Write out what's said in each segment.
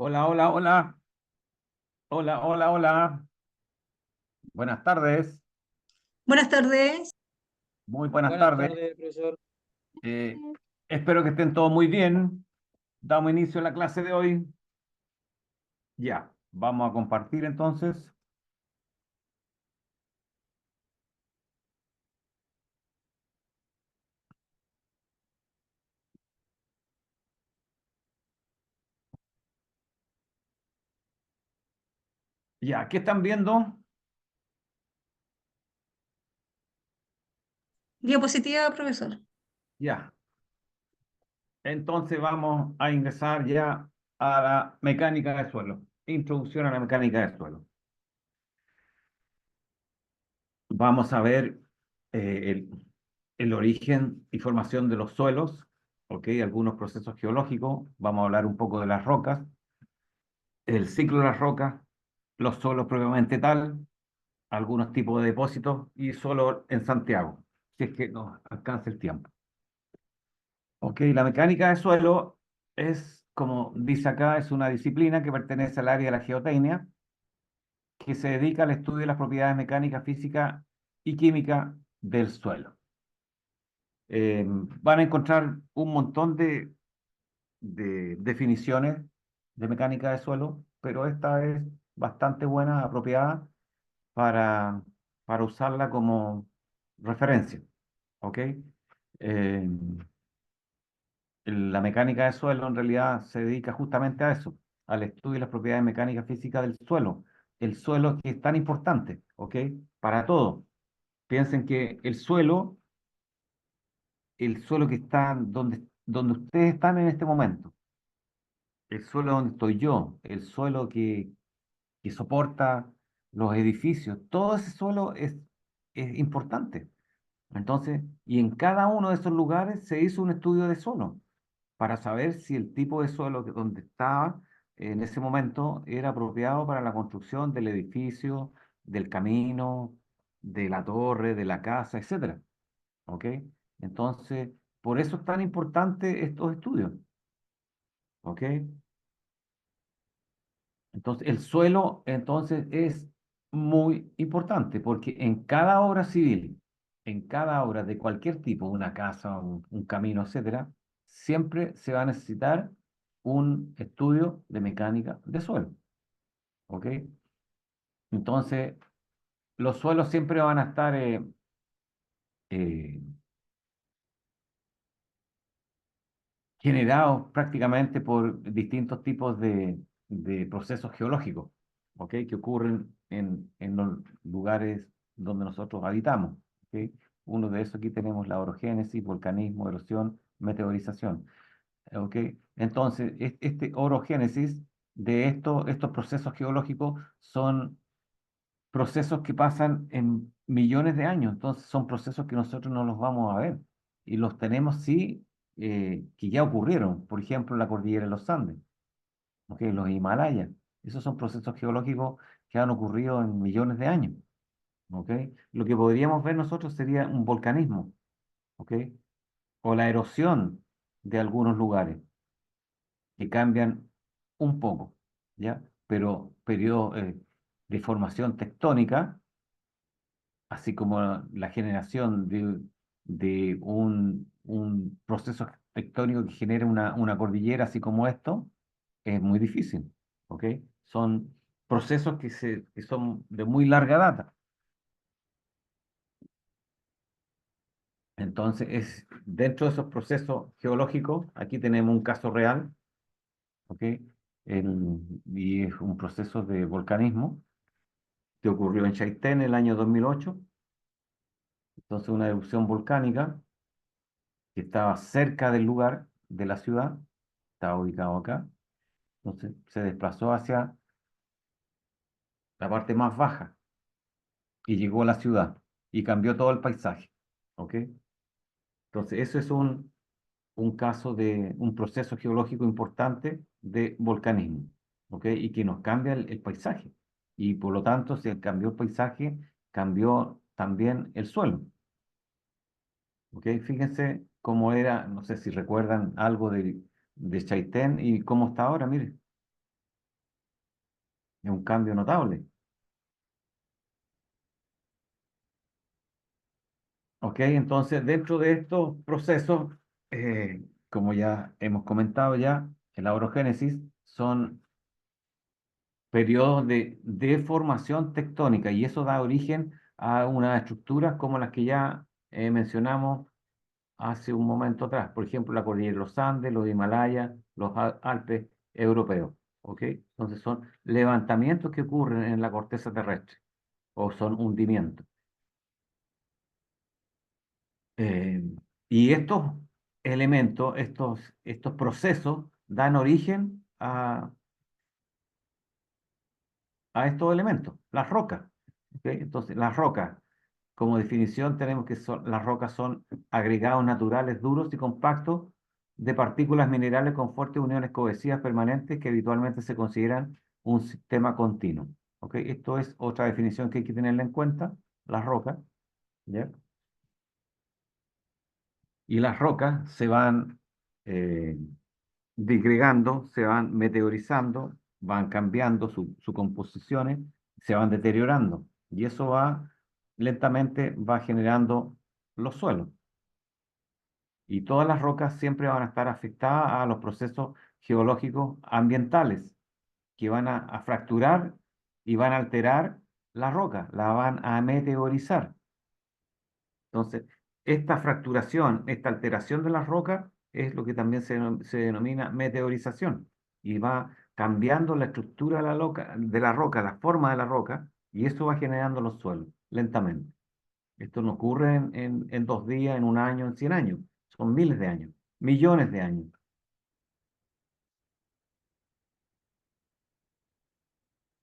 Hola, hola, hola, hola, hola, hola. Buenas tardes, Buenas tardes. muy buenas Buenas tardes. tardes, profesor. Eh, Espero que estén todos muy bien. Damos inicio a la clase de hoy. Ya, vamos a compartir entonces. Ya, ¿qué están viendo? Diapositiva, profesor. Ya, entonces vamos a ingresar ya a la mecánica del suelo. Introducción a la mecánica del suelo. Vamos a ver el origen y formación de los suelos, ¿ok? Algunos procesos geológicos. Vamos a hablar un poco de las rocas, el ciclo de las rocas, los suelos propiamente tal, algunos tipos de depósitos y suelo en Santiago, si es que nos alcanza el tiempo. Ok, la mecánica de suelo es, como dice acá, es una disciplina que pertenece al área de la geotecnia, que se dedica al estudio de las propiedades mecánicas, físicas y químicas del suelo. Van a encontrar un montón de definiciones de mecánica de suelo, pero esta es bastante buena, apropiada para, para usarla como referencia, ¿ok? Eh, la mecánica de suelo en realidad se dedica justamente a eso, al estudio de las propiedades mecánicas físicas del suelo. El suelo que es tan importante, ¿ok? Para todo. Piensen que el suelo que está donde ustedes están en este momento, el suelo donde estoy yo, el suelo que soporta los edificios, todo ese suelo es importante. Entonces, y en cada uno de esos lugares se hizo un estudio de suelo para saber si el tipo de suelo donde estaba en ese momento era apropiado para la construcción del edificio, del camino, de la torre, de la casa, etcétera. ¿Ok? Entonces, por eso es tan importante estos estudios. ¿Ok? Entonces, el suelo, entonces, es muy importante porque en cada obra civil, en cada obra de cualquier tipo, una casa, un camino, etcétera, siempre se va a necesitar un estudio de mecánica de suelo. ¿Ok? Entonces, los suelos siempre van a estar eh, generados prácticamente por distintos tipos de procesos geológicos, ¿ok? Que ocurren en los lugares donde nosotros habitamos, ¿ok? Uno de esos aquí tenemos la orogénesis, volcanismo, erosión, meteorización, ¿ok? Entonces, este orogénesis de estos procesos geológicos son procesos que pasan en millones de años, entonces son procesos que nosotros no los vamos a ver y los tenemos sí que ya ocurrieron, por ejemplo, la cordillera de los Andes, ¿ok? Los Himalayas, esos son procesos geológicos que han ocurrido en millones de años, ¿ok? Lo que podríamos ver nosotros sería un volcanismo, ¿ok? O la erosión de algunos lugares que cambian un poco, ¿ya? Pero periodos de formación tectónica así como la generación de un proceso tectónico que genere una cordillera así como esto, es muy difícil, ¿ok? Son procesos que son de muy larga data. Entonces, dentro de esos procesos geológicos, aquí tenemos un caso real, ¿ok? Y es un proceso de volcanismo que ocurrió en Chaitén en el año 2008. Entonces, una erupción volcánica que estaba cerca del lugar de la ciudad, estaba ubicado acá, entonces se desplazó hacia la parte más baja y llegó a la ciudad y cambió todo el paisaje, ¿ok? Entonces eso es un caso de un proceso geológico importante de volcanismo, ¿ok? Y que nos cambia el paisaje. Y por lo tanto, si cambió el paisaje, cambió también el suelo, ¿ok? Fíjense cómo era, no sé si recuerdan algo de Chaitén y cómo está ahora, miren. Es un cambio notable. ¿Ok? Entonces, dentro de estos procesos, como ya hemos comentado ya, en la orogénesis son periodos de deformación tectónica y eso da origen a unas estructuras como las que ya mencionamos hace un momento atrás. Por ejemplo, la cordillera de los Andes, los Himalayas, los Alpes europeos. ¿Ok? Entonces son levantamientos que ocurren en la corteza terrestre o son hundimientos. Eh, y estos elementos, estos procesos dan origen a estos elementos, las rocas. ¿Ok? Entonces, las rocas, como definición, tenemos que las rocas son agregados naturales duros y compactos de partículas minerales con fuertes uniones cohesivas permanentes que habitualmente se consideran un sistema continuo. ¿Ok? Esto es otra definición que hay que tenerla en cuenta, las rocas. ¿Ya? Y las rocas se van eh, disgregando, se van meteorizando, van cambiando sus composiciones, se van deteriorando. Y eso va lentamente, va generando los suelos. Y todas las rocas siempre van a estar afectadas a los procesos geológicos ambientales, que van a fracturar y van a alterar la roca, la van a meteorizar. Entonces, esta fracturación, esta alteración de las rocas es lo que también se denomina meteorización y va cambiando la estructura de la roca, la forma de la roca, y eso va generando los suelos lentamente. Esto no ocurre en 2 días, en un año, en 100 años. Son miles de años, millones de años.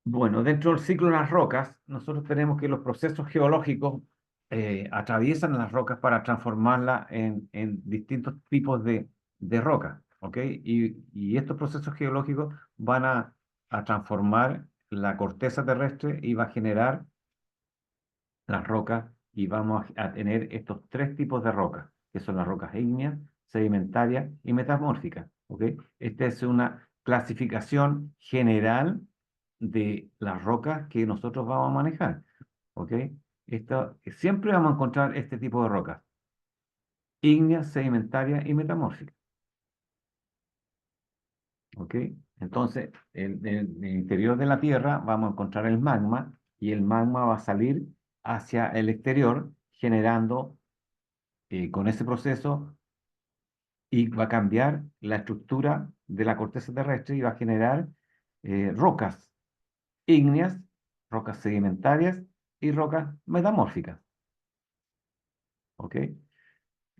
Bueno, dentro del ciclo de las rocas, nosotros tenemos que los procesos geológicos atraviesan las rocas para transformarlas en distintos tipos de rocas, ¿ok? Y estos procesos geológicos van a transformar la corteza terrestre y va a generar las rocas y vamos a tener estos tres tipos de rocas, que son las rocas ígneas, sedimentarias y metamórficas, ¿ok? Esta es una clasificación general de las rocas que nosotros vamos a manejar, ¿ok? Siempre vamos a encontrar este tipo de rocas, ígneas, sedimentarias y metamórficas, ¿ok? Entonces, en el interior de la Tierra vamos a encontrar el magma y el magma va a salir hacia el exterior generando con ese proceso y va a cambiar la estructura de la corteza terrestre y va a generar rocas ígneas, rocas sedimentarias y rocas metamórficas. ¿Ok?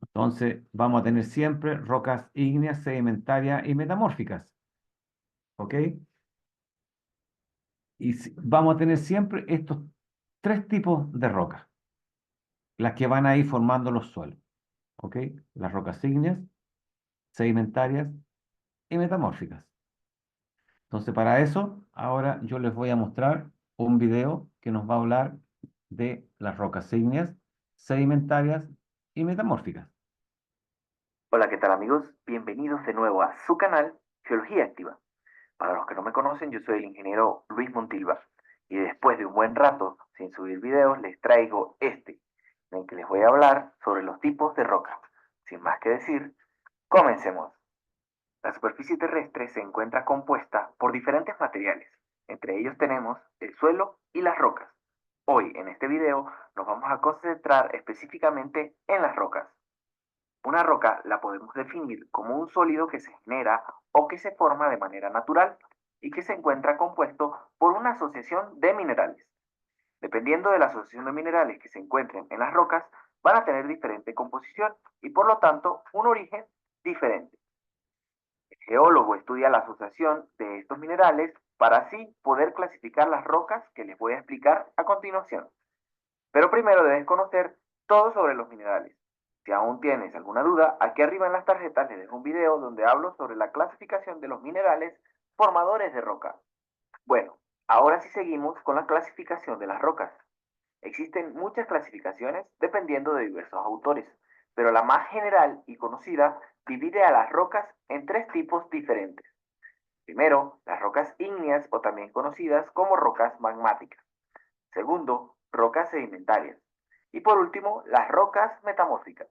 Entonces vamos a tener siempre rocas ígneas, sedimentarias y metamórficas. ¿Ok? Y vamos a tener siempre estos tres tipos de rocas, las que van a ir formando los suelos. ¿Ok? Las rocas ígneas, sedimentarias y metamórficas. Entonces, para eso, ahora yo les voy a mostrar un video que nos va a hablar de las rocas ígneas, sedimentarias y metamórficas. Hola, ¿qué tal amigos? Bienvenidos de nuevo a su canal Geología Activa. Para los que no me conocen, yo soy el ingeniero Luis Montilva y después de un buen rato sin subir videos, les traigo este, en el que les voy a hablar sobre los tipos de roca. Sin más que decir, comencemos. La superficie terrestre se encuentra compuesta por diferentes materiales. Entre ellos tenemos el suelo y las rocas. Hoy, en este video, nos vamos a concentrar específicamente en las rocas. Una roca la podemos definir como un sólido que se genera o que se forma de manera natural y que se encuentra compuesto por una asociación de minerales. Dependiendo de la asociación de minerales que se encuentren en las rocas, van a tener diferente composición y por lo tanto un origen diferente. El geólogo estudia la asociación de estos minerales para así poder clasificar las rocas que les voy a explicar a continuación. Pero primero debes conocer todo sobre los minerales. Si aún tienes alguna duda, aquí arriba en las tarjetas les dejo un video donde hablo sobre la clasificación de los minerales formadores de roca. Bueno, ahora sí seguimos con la clasificación de las rocas. Existen muchas clasificaciones dependiendo de diversos autores, pero la más general y conocida divide a las rocas en tres tipos diferentes. Primero, las rocas ígneas o también conocidas como rocas magmáticas. Segundo, rocas sedimentarias. Y por último, las rocas metamórficas.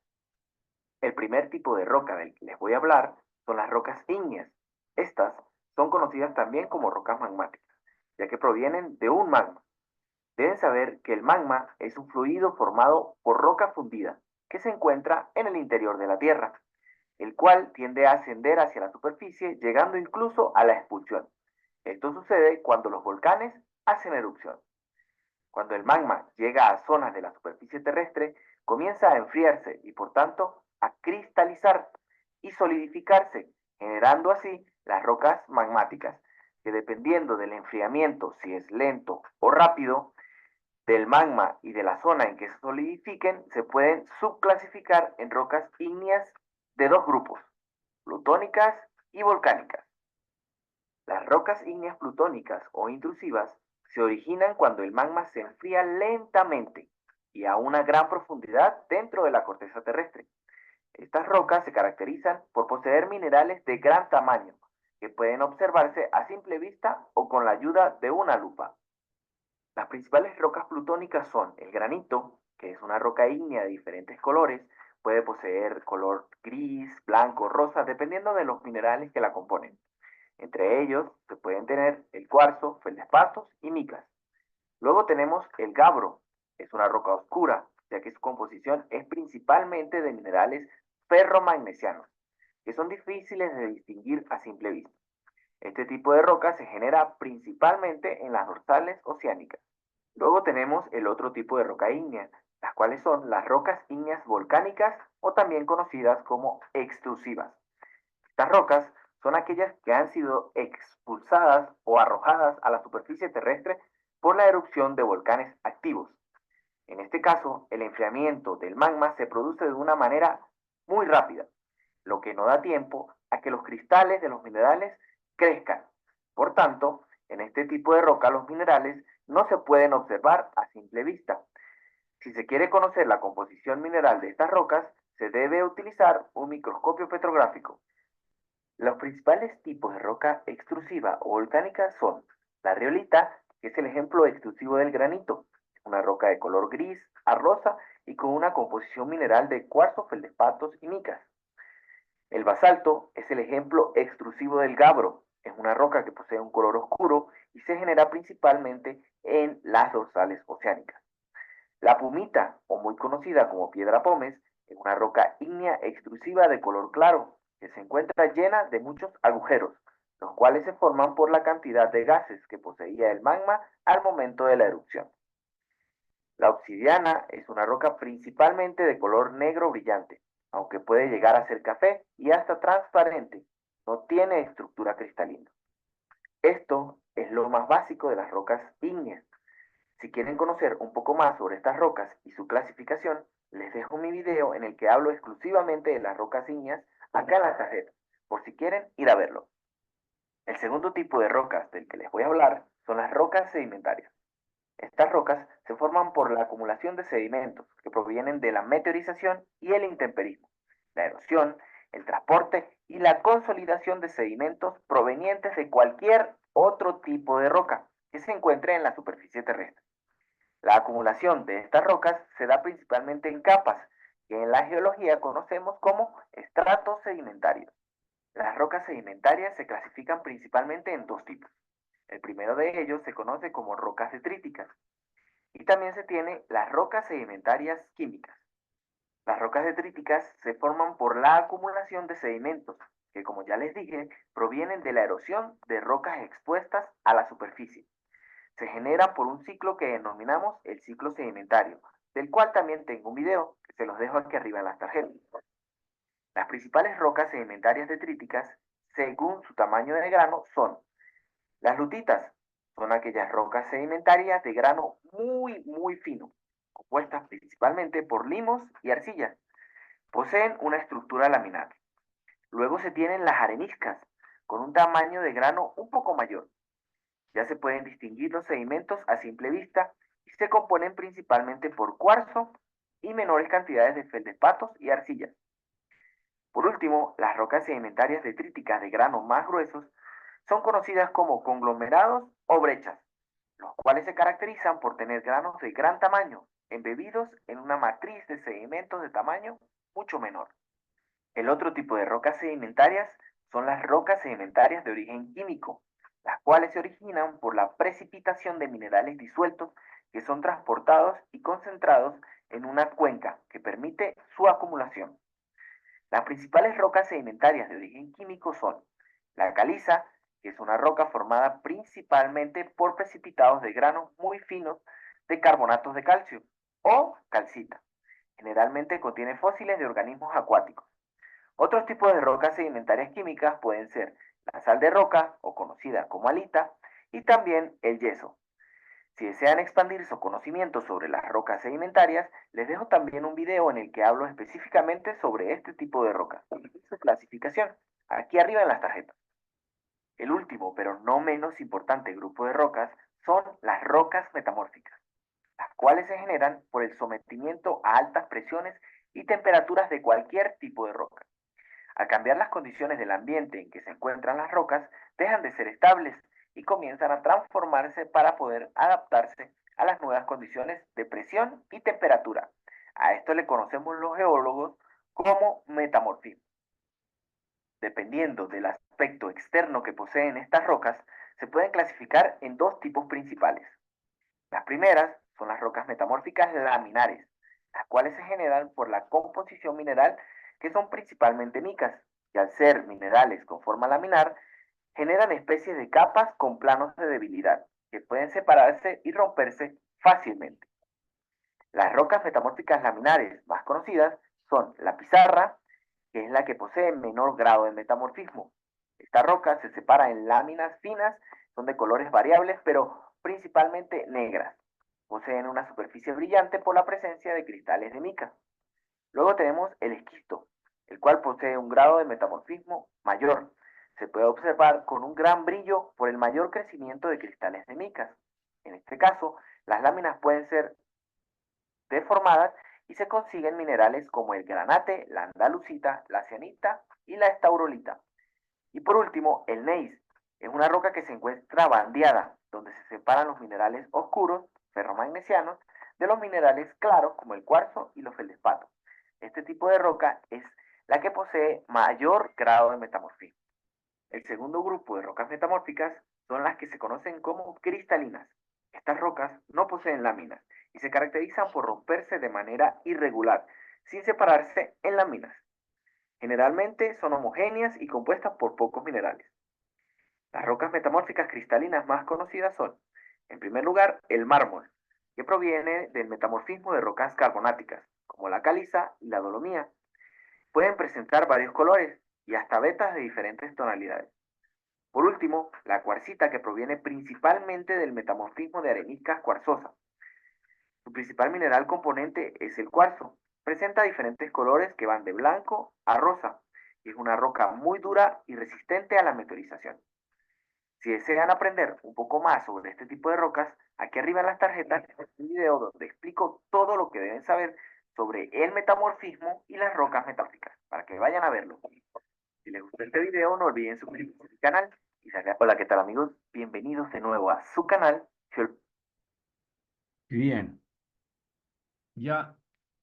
El primer tipo de roca del que les voy a hablar son las rocas ígneas. Estas son conocidas también como rocas magmáticas, ya que provienen de un magma. Deben saber que el magma es un fluido formado por roca fundida que se encuentra en el interior de la Tierra, el cual tiende a ascender hacia la superficie, llegando incluso a la expulsión. Esto sucede cuando los volcanes hacen erupción. Cuando el magma llega a zonas de la superficie terrestre, comienza a enfriarse y por tanto a cristalizar y solidificarse, generando así las rocas magmáticas, que dependiendo del enfriamiento, si es lento o rápido, del magma y de la zona en que se solidifiquen, se pueden subclasificar en rocas ígneas de dos grupos, plutónicas y volcánicas. Las rocas ígneas plutónicas o intrusivas se originan cuando el magma se enfría lentamente y a una gran profundidad dentro de la corteza terrestre. Estas rocas se caracterizan por poseer minerales de gran tamaño que pueden observarse a simple vista o con la ayuda de una lupa. Las principales rocas plutónicas son el granito, que es una roca ígnea de diferentes colores, puede poseer color gris, blanco, rosa, dependiendo de los minerales que la componen. Entre ellos se pueden tener el cuarzo, feldespatos y micas. Luego tenemos el gabbro, es una roca oscura, ya que su composición es principalmente de minerales ferromagnesianos, que son difíciles de distinguir a simple vista. Este tipo de roca se genera principalmente en las dorsales oceánicas. Luego tenemos el otro tipo de roca ígnea, las cuales son las rocas ígneas volcánicas o también conocidas como extrusivas. Estas rocas son aquellas que han sido expulsadas o arrojadas a la superficie terrestre por la erupción de volcanes activos. En este caso, el enfriamiento del magma se produce de una manera muy rápida, lo que no da tiempo a que los cristales de los minerales crezcan. Por tanto, en este tipo de roca los minerales no se pueden observar a simple vista. Si se quiere conocer la composición mineral de estas rocas, se debe utilizar un microscopio petrográfico. Los principales tipos de roca extrusiva o volcánica son la riolita, que es el ejemplo extrusivo del granito, una roca de color gris a rosa y con una composición mineral de cuarzo, feldespatos y micas. El basalto es el ejemplo extrusivo del gabbro, es una roca que posee un color oscuro y se genera principalmente en las dorsales oceánicas. La pumita, o muy conocida como piedra pómez, es una roca ígnea extrusiva de color claro, que se encuentra llena de muchos agujeros, los cuales se forman por la cantidad de gases que poseía el magma al momento de la erupción. La obsidiana es una roca principalmente de color negro brillante, aunque puede llegar a ser café y hasta transparente. No tiene estructura cristalina. Esto es lo más básico de las rocas ígneas. Si quieren conocer un poco más sobre estas rocas y su clasificación, les dejo mi video en el que hablo exclusivamente de las rocas ígneas acá en la tarjeta, por si quieren ir a verlo. El segundo tipo de rocas del que les voy a hablar son las rocas sedimentarias. Estas rocas se forman por la acumulación de sedimentos que provienen de la meteorización y el intemperismo, la erosión, el transporte y la consolidación de sedimentos provenientes de cualquier otro tipo de roca que se encuentre en la superficie terrestre. La acumulación de estas rocas se da principalmente en capas, que en la geología conocemos como estratos sedimentarios. Las rocas sedimentarias se clasifican principalmente en dos tipos. El primero de ellos se conoce como rocas detríticas y también se tiene las rocas sedimentarias químicas. Las rocas detríticas se forman por la acumulación de sedimentos que, como ya les dije, provienen de la erosión de rocas expuestas a la superficie. Se genera por un ciclo que denominamos el ciclo sedimentario, del cual también tengo un video que se los dejo aquí arriba en las tarjetas. Las principales rocas sedimentarias detríticas, según su tamaño de grano, son las lutitas, son aquellas rocas sedimentarias de grano muy fino, compuestas principalmente por limos y arcillas. Poseen una estructura laminar. Luego se tienen las areniscas, con un tamaño de grano un poco mayor. Ya se pueden distinguir los sedimentos a simple vista y se componen principalmente por cuarzo y menores cantidades de feldespatos y arcillas. Por último, las rocas sedimentarias detríticas de granos más gruesos son conocidas como conglomerados o brechas, los cuales se caracterizan por tener granos de gran tamaño, embebidos en una matriz de sedimentos de tamaño mucho menor. El otro tipo de rocas sedimentarias son las rocas sedimentarias de origen químico, las cuales se originan por la precipitación de minerales disueltos que son transportados y concentrados en una cuenca que permite su acumulación. Las principales rocas sedimentarias de origen químico son la caliza, que es una roca formada principalmente por precipitados de granos muy finos de carbonatos de calcio, o calcita. Generalmente contiene fósiles de organismos acuáticos. Otros tipos de rocas sedimentarias químicas pueden ser la sal de roca, o conocida como halita, y también el yeso. Si desean expandir su conocimiento sobre las rocas sedimentarias, les dejo también un video en el que hablo específicamente sobre este tipo de rocas y su clasificación, aquí arriba en las tarjetas. El último, pero no menos importante grupo de rocas son las rocas metamórficas, las cuales se generan por el sometimiento a altas presiones y temperaturas de cualquier tipo de roca. Al cambiar las condiciones del ambiente en que se encuentran las rocas, dejan de ser estables y comienzan a transformarse para poder adaptarse a las nuevas condiciones de presión y temperatura. A esto le conocemos los geólogos como metamorfismo. Dependiendo del aspecto externo que poseen estas rocas, se pueden clasificar en dos tipos principales. Las primeras son las rocas metamórficas laminares, las cuales se generan por la composición mineral, que son principalmente micas, y al ser minerales con forma laminar, generan especies de capas con planos de debilidad, que pueden separarse y romperse fácilmente. Las rocas metamórficas laminares más conocidas son la pizarra, que es la que posee menor grado de metamorfismo. Esta roca se separa en láminas finas, son de colores variables, pero principalmente negras. Poseen una superficie brillante por la presencia de cristales de mica. Luego tenemos el esquisto, el cual posee un grado de metamorfismo mayor. Se puede observar con un gran brillo por el mayor crecimiento de cristales de micas. En este caso, las láminas pueden ser deformadas y se consiguen minerales como el granate, la andalucita, la cianita y la estaurolita. Y por último, el gneiss es una roca que se encuentra bandeada, donde se separan los minerales oscuros, ferromagnesianos, de los minerales claros como el cuarzo y los feldespatos. Este tipo de roca es la que posee mayor grado de metamorfismo. El segundo grupo de rocas metamórficas son las que se conocen como cristalinas. Estas rocas no poseen láminas y se caracterizan por romperse de manera irregular, sin separarse en láminas. Generalmente son homogéneas y compuestas por pocos minerales. Las rocas metamórficas cristalinas más conocidas son, en primer lugar, el mármol, que proviene del metamorfismo de rocas carbonáticas, como la caliza y la dolomía. Pueden presentar varios colores y hasta vetas de diferentes tonalidades. Por último, la cuarcita, que proviene principalmente del metamorfismo de areniscas cuarzosas. Su principal mineral componente es el cuarzo. Presenta diferentes colores que van de blanco a rosa y es una roca muy dura y resistente a la meteorización. Si desean aprender un poco más sobre este tipo de rocas, aquí arriba en las tarjetas tengo un video donde explico todo lo que deben saber sobre el metamorfismo y las rocas metamórficas, para que vayan a verlo. Si les gustó este video, no olviden suscribirse a mi canal. Hola, ¿qué tal, amigos? Bienvenidos de nuevo a su canal. Bien, ya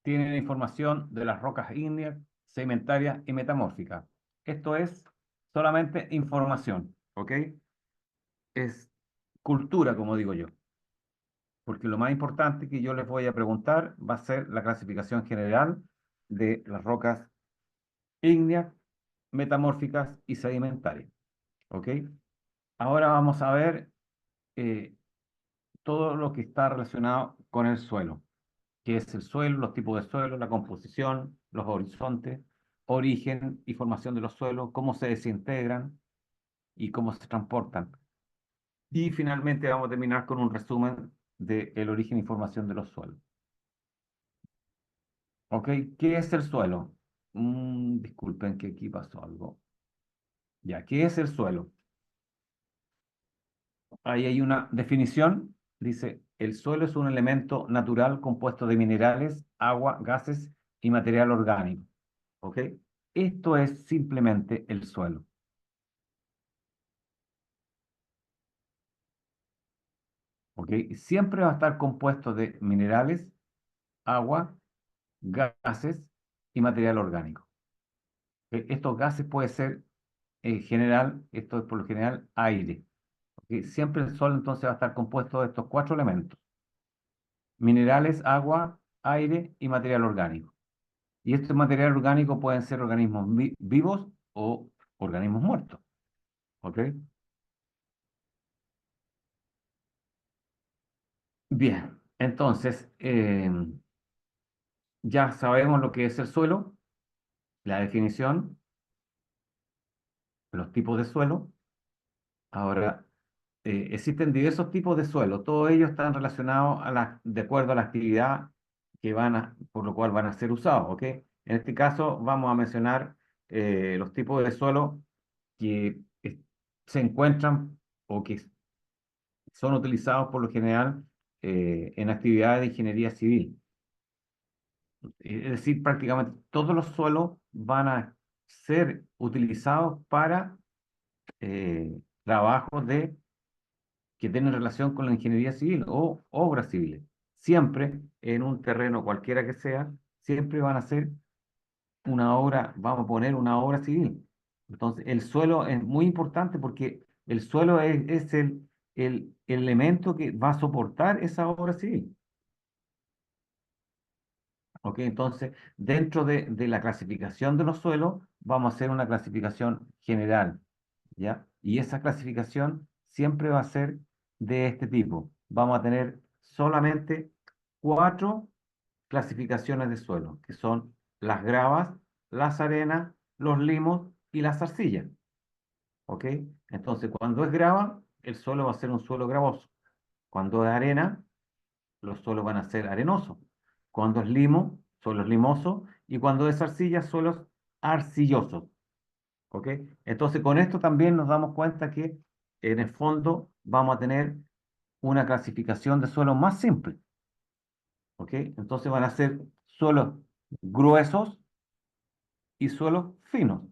tienen información de las rocas ígneas, sedimentarias y metamórficas. Esto es solamente información, ¿ok? Es cultura, como digo yo, porque lo más importante que yo les voy a preguntar va a ser la clasificación general de las rocas ígneas, metamórficas y sedimentarias, ¿ok? Ahora vamos a ver eh, todo lo que está relacionado con el suelo, que es el suelo, los tipos de suelo, la composición, los horizontes, origen y formación de los suelos, cómo se desintegran y cómo se transportan. Y finalmente vamos a terminar con un resumen del origen y formación de los suelos. ¿Ok? ¿Qué es el suelo? Disculpen que aquí pasó algo. Ya, ¿qué es el suelo? Ahí hay una definición. Dice, el suelo es un elemento natural compuesto de minerales, agua, gases y material orgánico. ¿Ok? Esto es simplemente el suelo. ¿ok? Siempre va a estar compuesto de minerales, agua, gases y material orgánico. Estos gases puede ser en general, esto es por lo general aire. ¿Ok? Siempre el Sol entonces va a estar compuesto de estos cuatro elementos: minerales, agua, aire y material orgánico. Y este material orgánico pueden ser organismos vivos o organismos muertos. ¿Ok? Bien, entonces ya sabemos lo que es el suelo, la definición, los tipos de suelo. Ahora, existen diversos tipos de suelo, todos ellos están relacionados de acuerdo a la actividad por lo cual van a ser usados, ¿ok? En este caso vamos a mencionar los tipos de suelo que se encuentran o que son utilizados por lo general en actividades de ingeniería civil. Es decir, prácticamente todos los suelos van a ser utilizados para trabajos que tienen relación con la ingeniería civil o obras civiles. Siempre en un terreno cualquiera que sea, siempre van a ser una obra, vamos a poner una obra civil. Entonces, el suelo es muy importante porque el suelo es el elemento que va a soportar esa obra civil. ¿Ok? Entonces, dentro de la clasificación de los suelos, vamos a hacer una clasificación general, ¿ya? Y esa clasificación siempre va a ser de este tipo. Vamos a tener solamente cuatro clasificaciones de suelo, que son las gravas, las arenas, los limos y las arcillas. ¿Ok? Entonces, cuando es grava, el suelo va a ser un suelo gravoso. Cuando es arena, los suelos van a ser arenosos. Cuando es limo, suelos limosos. Y cuando es arcilla, suelos arcillosos. ¿Ok? Entonces, con esto también nos damos cuenta que en el fondo vamos a tener una clasificación de suelos más simple. ¿Ok? Entonces van a ser suelos gruesos y suelos finos.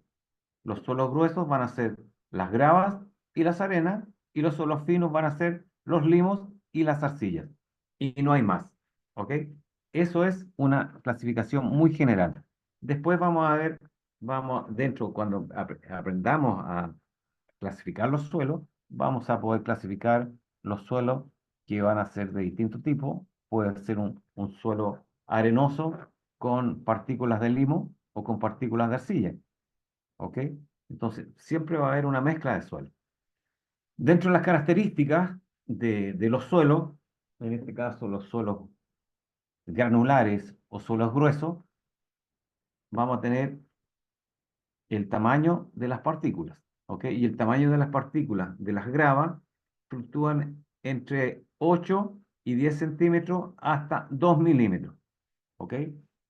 Los suelos gruesos van a ser las gravas y las arenas, y los suelos finos van a ser los limos y las arcillas. Y no hay más. ¿Ok? Eso es una clasificación muy general. Después vamos a ver, cuando aprendamos a clasificar los suelos, vamos a poder clasificar los suelos que van a ser de distinto tipo. Puede ser un suelo arenoso con partículas de limo o con partículas de arcilla. ¿Ok? Entonces, siempre va a haber una mezcla de suelo. Dentro de las características de los suelos, en este caso los suelos granulares o suelos gruesos, vamos a tener el tamaño de las partículas, ¿ok? Y el tamaño de las partículas de las gravas fluctúan entre 8 y 10 centímetros hasta 2 milímetros, ¿ok?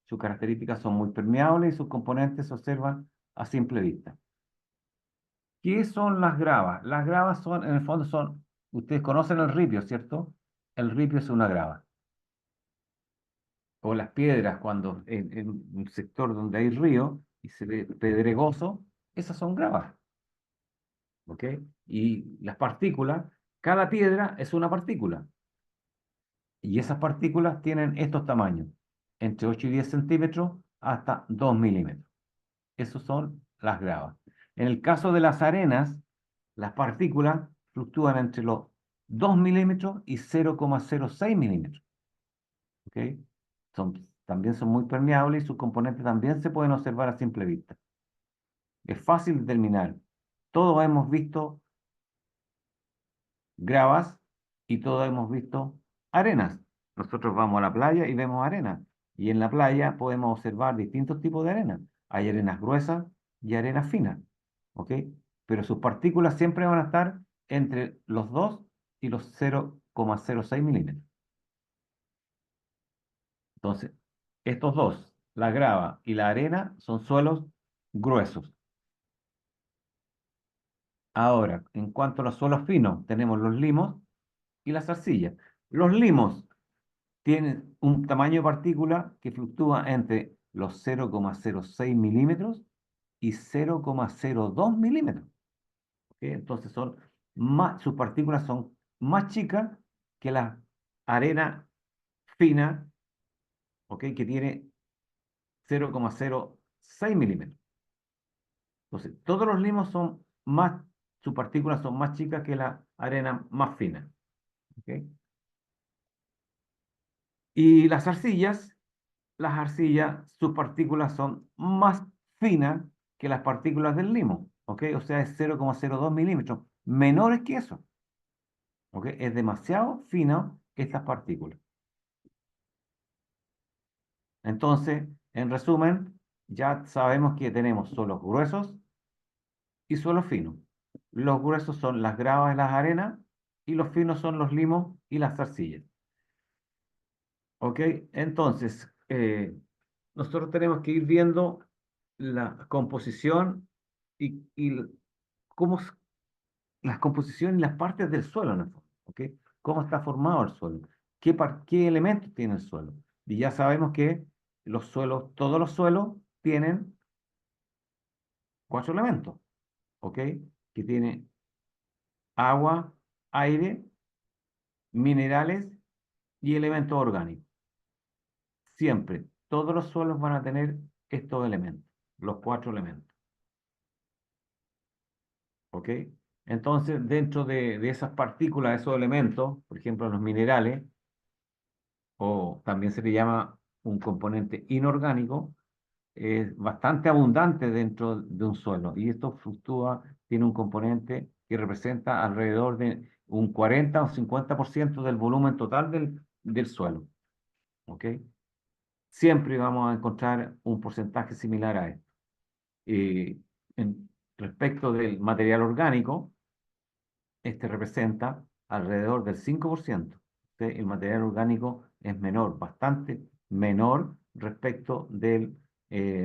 Sus características son muy permeables y sus componentes se observan a simple vista. ¿Qué son las gravas? Las gravas son, en el fondo son, ustedes conocen el ripio, ¿cierto? El ripio es una grava. O las piedras, cuando en un sector donde hay río y se ve pedregoso, esas son gravas. ¿Ok? Y las partículas, cada piedra es una partícula. Y esas partículas tienen estos tamaños, entre 8 y 10 centímetros hasta 2 milímetros. Esos son las gravas. En el caso de las arenas, las partículas fluctúan entre los 2 milímetros y 0,06 milímetros. ¿Ok? También son muy permeables y sus componentes también se pueden observar a simple vista. Es fácil determinar. Todos hemos visto gravas y todos hemos visto arenas. Nosotros vamos a la playa y vemos arena. Y en la playa podemos observar distintos tipos de arena. Hay arenas gruesas y arenas finas. ¿Ok? Pero sus partículas siempre van a estar entre los 2 y los 0,06 milímetros. Entonces, estos dos, la grava y la arena, son suelos gruesos. Ahora, en cuanto a los suelos finos, tenemos los limos y las arcillas. Los limos tienen un tamaño de partícula que fluctúa entre los 0,06 milímetros y 0,02 milímetros. ¿Ok? Entonces sus partículas son más chicas que la arena fina, ¿ok? Que tiene 0,06 milímetros. Entonces, todos los limos son más, sus partículas son más chicas que la arena más fina, ¿ok? Y las arcillas, sus partículas son más finas que las partículas del limo, ¿ok? O sea, es 0,02 milímetros, menores que eso, ¿ok? Es demasiado fino estas partículas. Entonces, en resumen, ya sabemos que tenemos suelos gruesos y suelos finos. Los gruesos son las gravas y las arenas, y los finos son los limos y las arcillas. ¿Ok? Entonces, nosotros tenemos que ir viendo la composición y cómo las composiciones y las partes del suelo, en el fondo, ¿ok? Cómo está formado el suelo, qué elementos tiene el suelo. Y ya sabemos que los suelos, todos los suelos tienen 4 elementos, ¿ok? Que tiene agua, aire, minerales y elementos orgánicos. Siempre, todos los suelos van a tener estos elementos, los 4 elementos. ¿Ok? Entonces, dentro de esas partículas, de esos elementos, por ejemplo, los minerales, o también se le llama un componente inorgánico, es bastante abundante dentro de un suelo. Y esto fluctúa, tiene un componente que representa alrededor de un 40 o 50% del volumen total del suelo. ¿Ok? Siempre vamos a encontrar un porcentaje similar a esto. Respecto del material orgánico, este representa alrededor del 5%. ¿Sí? El material orgánico es menor, bastante menor respecto del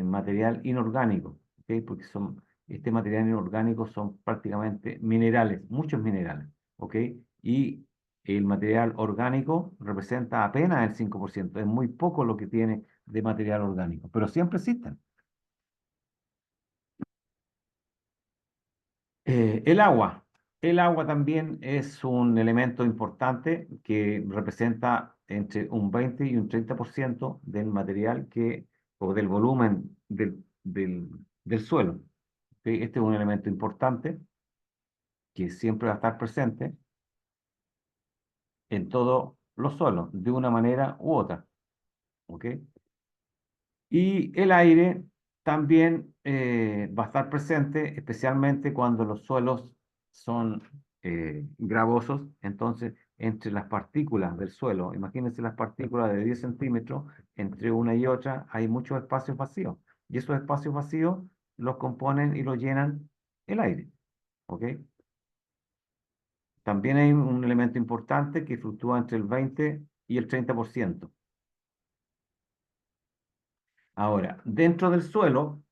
material inorgánico, ¿ok? Porque este material inorgánico son prácticamente minerales, muchos minerales, ¿ok? Y el material orgánico representa apenas el 5%, es muy poco lo que tiene de material orgánico, pero siempre existen. El agua. El agua también es un elemento importante que representa entre un 20 y un 30% del material o del volumen del suelo. ¿Ok? Este es un elemento importante que siempre va a estar presente en todos los suelos, de una manera u otra. ¿Ok? Y el aire también va a estar presente, especialmente cuando los suelos son gravosos. Entonces, entre las partículas del suelo, imagínense las partículas de 10 centímetros, entre una y otra hay muchos espacios vacíos. Y esos espacios vacíos los componen y los llenan el aire. ¿Ok? También hay un elemento importante que fluctúa entre el 20 y el 30%. Ahora, dentro del suelo,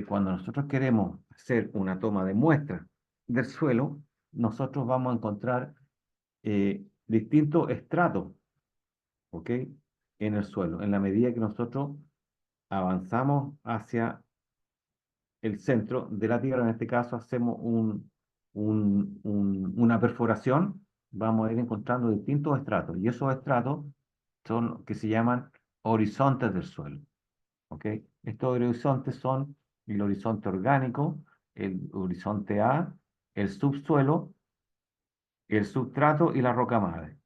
cuando nosotros queremos hacer una toma de muestra del suelo, nosotros vamos a encontrar distintos estratos, ¿ok? En el suelo. En la medida que nosotros avanzamos hacia el centro de la Tierra, en este caso hacemos una perforación, vamos a ir encontrando distintos estratos. Y esos estratos son los que se llaman horizontes del suelo. ¿Ok? Estos horizontes son el horizonte orgánico, el horizonte A, el subsuelo, el substrato y la roca madre.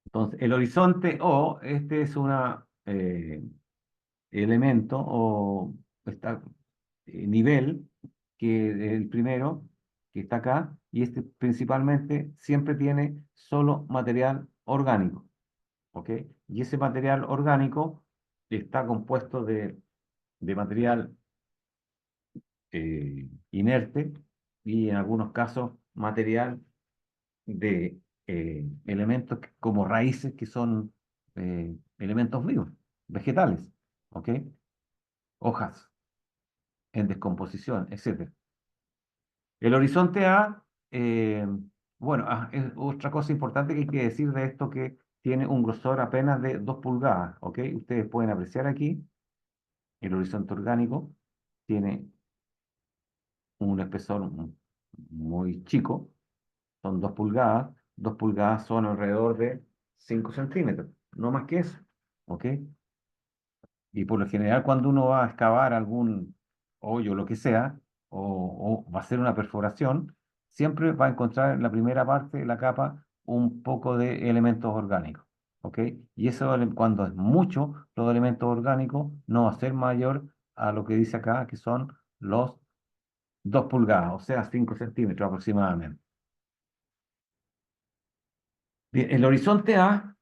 Entonces, el horizonte O, este es un elemento o nivel que es el primero que está acá, y este principalmente siempre tiene solo material orgánico. ¿Ok? Y ese material orgánico está compuesto de material inerte y en algunos casos material de elementos como raíces que son elementos vivos, vegetales, ¿ok? Hojas en descomposición, etcétera. El horizonte A, bueno, es otra cosa importante que hay que decir de esto, que tiene un grosor apenas de 2 pulgadas, ¿ok? Ustedes pueden apreciar aquí, el horizonte orgánico tiene un espesor muy chico, son 2 pulgadas. 2 pulgadas son alrededor de 5 centímetros, no más que eso, ¿ok? Y por lo general cuando uno va a excavar algún hoyo, lo que sea, o va a hacer una perforación, siempre va a encontrar en la primera parte de la capa un poco de elementos orgánicos, ¿ok? Y eso cuando es mucho, los elementos orgánicos no va a ser mayor a lo que dice acá, que son los 2 pulgadas, o sea, 5 centímetros aproximadamente. Bien, el horizonte A,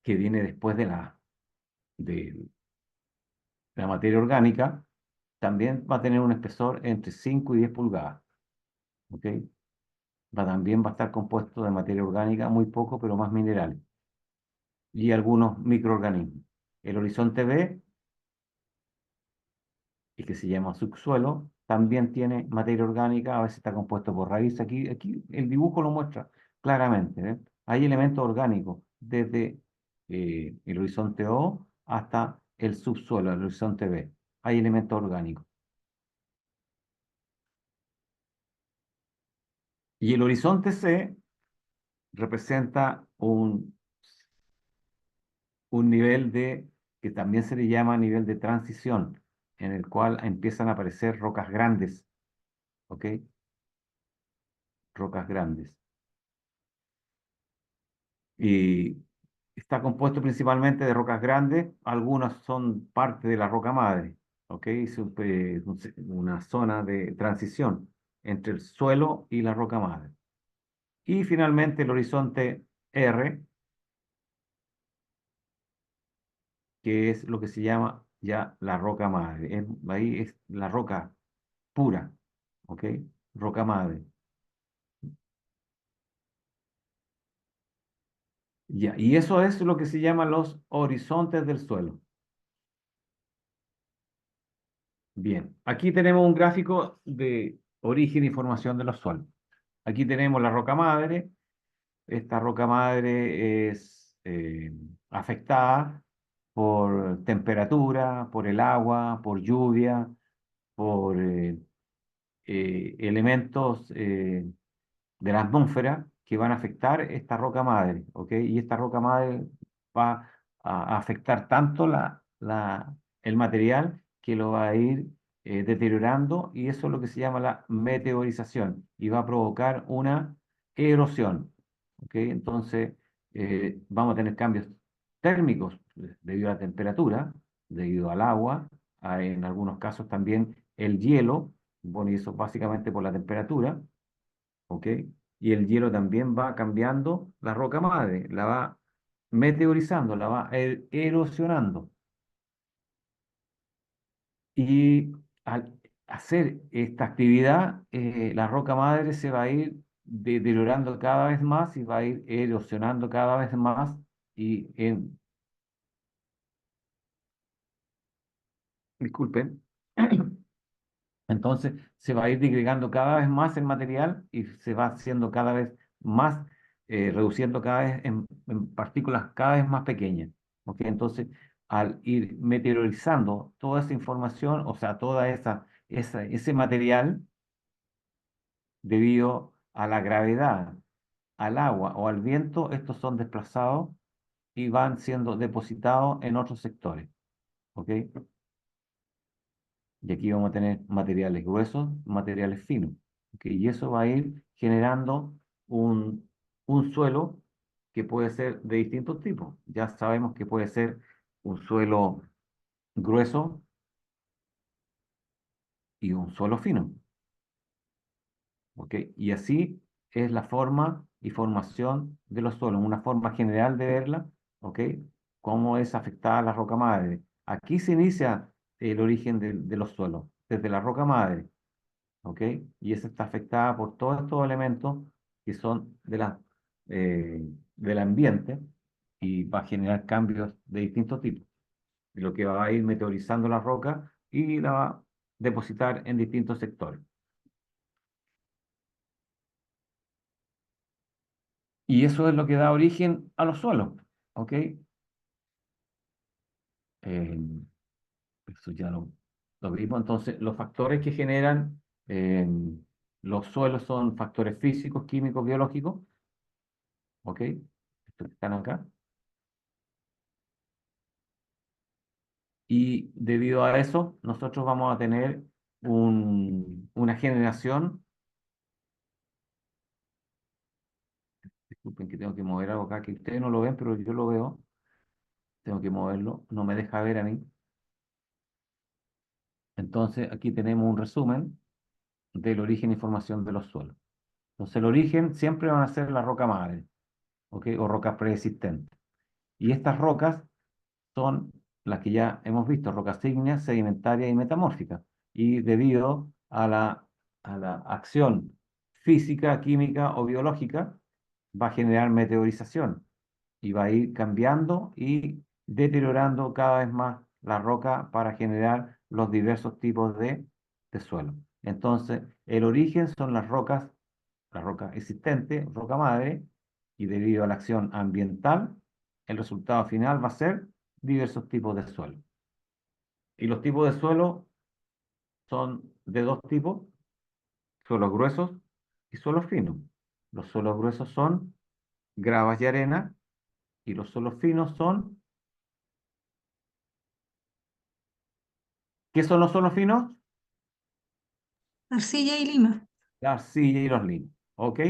que viene después de la materia orgánica, también va a tener un espesor entre 5 y 10 pulgadas, ¿ok? También va a estar compuesto de materia orgánica, muy poco, pero más minerales, y algunos microorganismos. El horizonte B, y que se llama subsuelo, también tiene materia orgánica, a veces está compuesto por raíz. Aquí el dibujo lo muestra claramente, ¿eh? Hay elementos orgánicos desde el horizonte O hasta el subsuelo, el horizonte B. Hay elementos orgánicos. Y el horizonte C representa un nivel que también se le llama nivel de transición, en el cual empiezan a aparecer rocas grandes, ¿ok? Rocas grandes. Y está compuesto principalmente de rocas grandes, algunas son parte de la roca madre, ¿ok? Es una zona de transición entre el suelo y la roca madre. Y finalmente el horizonte R, que es lo que se llama ya la roca madre. Ahí es la roca pura, ¿ok? Roca madre. Ya, y eso es lo que se llama los horizontes del suelo. Bien, aquí tenemos un gráfico de origen y formación de los suelos. Aquí tenemos la roca madre. Esta roca madre es afectada por temperatura, por el agua, por lluvia, por elementos de la atmósfera que van a afectar esta roca madre, ¿ok? Y esta roca madre va a afectar tanto el material que lo va a ir deteriorando, y eso es lo que se llama la meteorización y va a provocar una erosión, ¿ok? Entonces vamos a tener cambios térmicos debido a la temperatura, debido al agua, en algunos casos también el hielo, bueno, y eso básicamente por la temperatura, ¿ok? Y el hielo también va cambiando la roca madre, la va meteorizando, la va erosionando. Y al hacer esta actividad, la roca madre se va a ir deteriorando cada vez más y va a ir erosionando cada vez más. Y, disculpen, entonces se va a ir disgregando cada vez más el material y se va haciendo cada vez más, reduciendo cada vez en partículas cada vez más pequeñas. ¿Ok? Entonces, al ir meteorizando toda esa información, o sea, ese material, debido a la gravedad, al agua o al viento, estos son desplazados y van siendo depositados en otros sectores. ¿Ok? Y aquí vamos a tener materiales gruesos, materiales finos. ¿Ok? Y eso va a ir generando un suelo que puede ser de distintos tipos. Ya sabemos que puede ser un suelo grueso y un suelo fino. ¿Ok? Y así es la forma y formación de los suelos, una forma general de verla, ¿ok? Cómo es afectada la roca madre. Aquí se inicia el origen de los suelos, desde la roca madre. ¿Ok? Y esa está afectada por todos estos elementos que son del ambiente y va a generar cambios de distintos tipos, lo que va a ir meteorizando la roca y la va a depositar en distintos sectores. Y eso es lo que da origen a los suelos, ¿ok? Eh, Eso ya lo vimos. Entonces, los factores que generan Eh, los suelos son factores físicos, químicos, biológicos, ¿ok? Estos que están acá. Y debido a eso, nosotros vamos a tener una generación. Disculpen que tengo que mover algo acá, que ustedes no lo ven, pero yo lo veo. Tengo que moverlo, no me deja ver a mí. Entonces, aquí tenemos un resumen del origen y formación de los suelos. Entonces, el origen siempre van a ser la roca madre, ¿ok? O rocas preexistentes. Y estas rocas son las que ya hemos visto, rocas ígneas, sedimentarias y metamórficas. Y debido a la acción física, química o biológica, va a generar meteorización y va a ir cambiando y deteriorando cada vez más la roca para generar los diversos tipos de suelo. Entonces, el origen son la roca existente, roca madre, y debido a la acción ambiental, el resultado final va a ser diversos tipos de suelo. Y los tipos de suelo son de dos tipos, suelos gruesos y suelos finos. Los suelos gruesos son gravas y arena, y los suelos finos son, ¿qué son los suelos finos? Arcilla y lima. La arcilla y los limos, ¿ok?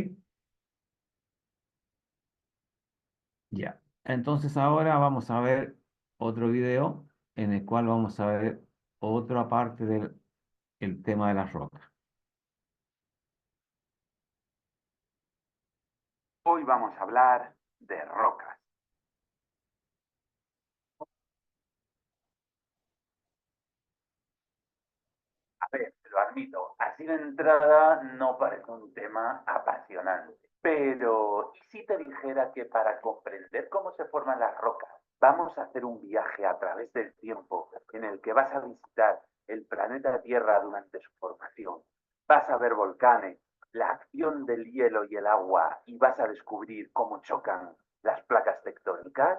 Ya. Entonces ahora vamos a ver otro video en el cual vamos a ver otra parte del el tema de las rocas. Hoy vamos a hablar de rocas. A ver, lo admito, así de entrada no parece un tema apasionante. Pero, ¿y si te dijera que para comprender cómo se forman las rocas, vamos a hacer un viaje a través del tiempo en el que vas a visitar el planeta Tierra durante su formación? Vas a ver volcanes, la acción del hielo y el agua y vas a descubrir cómo chocan las placas tectónicas.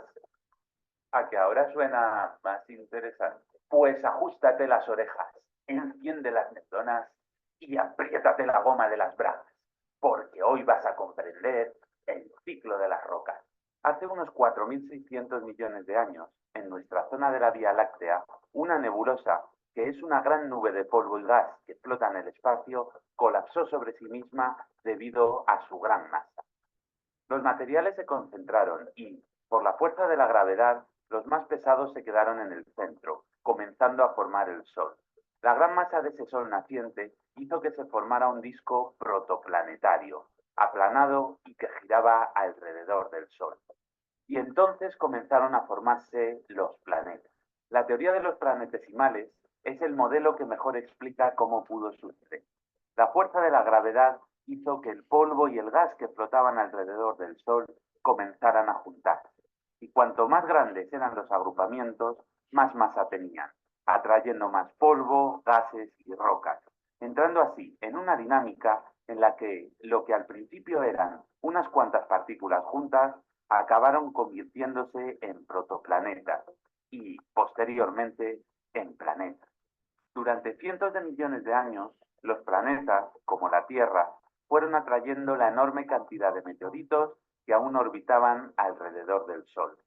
¿A que ahora suena más interesante? Pues ajustate las orejas, enciende las neuronas y apriétate la goma de las bragas, porque hoy vas a comprender el ciclo de las rocas. Hace unos 4.600 millones de años, en nuestra zona de la Vía Láctea, una nebulosa, que es una gran nube de polvo y gas que flota en el espacio, colapsó sobre sí misma debido a su gran masa. Los materiales se concentraron y, por la fuerza de la gravedad, los más pesados se quedaron en el centro, comenzando a formar el Sol. La gran masa de ese Sol naciente hizo que se formara un disco protoplanetario, aplanado y que giraba alrededor del Sol. Y entonces comenzaron a formarse los planetas. La teoría de los planetesimales es el modelo que mejor explica cómo pudo suceder. La fuerza de la gravedad hizo que el polvo y el gas que flotaban alrededor del Sol comenzaran a juntarse. Y cuanto más grandes eran los agrupamientos, más masa tenían, atrayendo más polvo, gases y rocas, entrando así en una dinámica en la que lo que al principio eran unas cuantas partículas juntas acabaron convirtiéndose en protoplanetas y, posteriormente, en planetas. Durante cientos de millones de años, los planetas, como la Tierra, fueron atrayendo la enorme cantidad de meteoritos que aún orbitaban alrededor del Sol.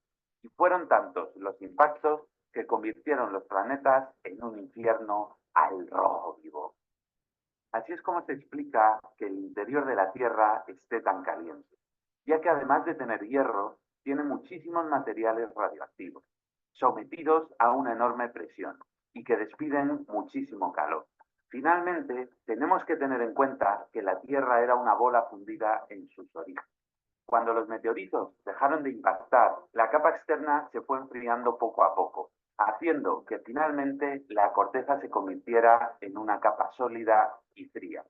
Y fueron tantos los impactos que convirtieron los planetas en un infierno al rojo vivo. Así es como se explica que el interior de la Tierra esté tan caliente, ya que además de tener hierro, tiene muchísimos materiales radioactivos, sometidos a una enorme presión y que despiden muchísimo calor. Finalmente, tenemos que tener en cuenta que la Tierra era una bola fundida en sus orígenes. Cuando los meteoritos dejaron de impactar, la capa externa se fue enfriando poco a poco, haciendo que finalmente la corteza se convirtiera en una capa sólida y fría.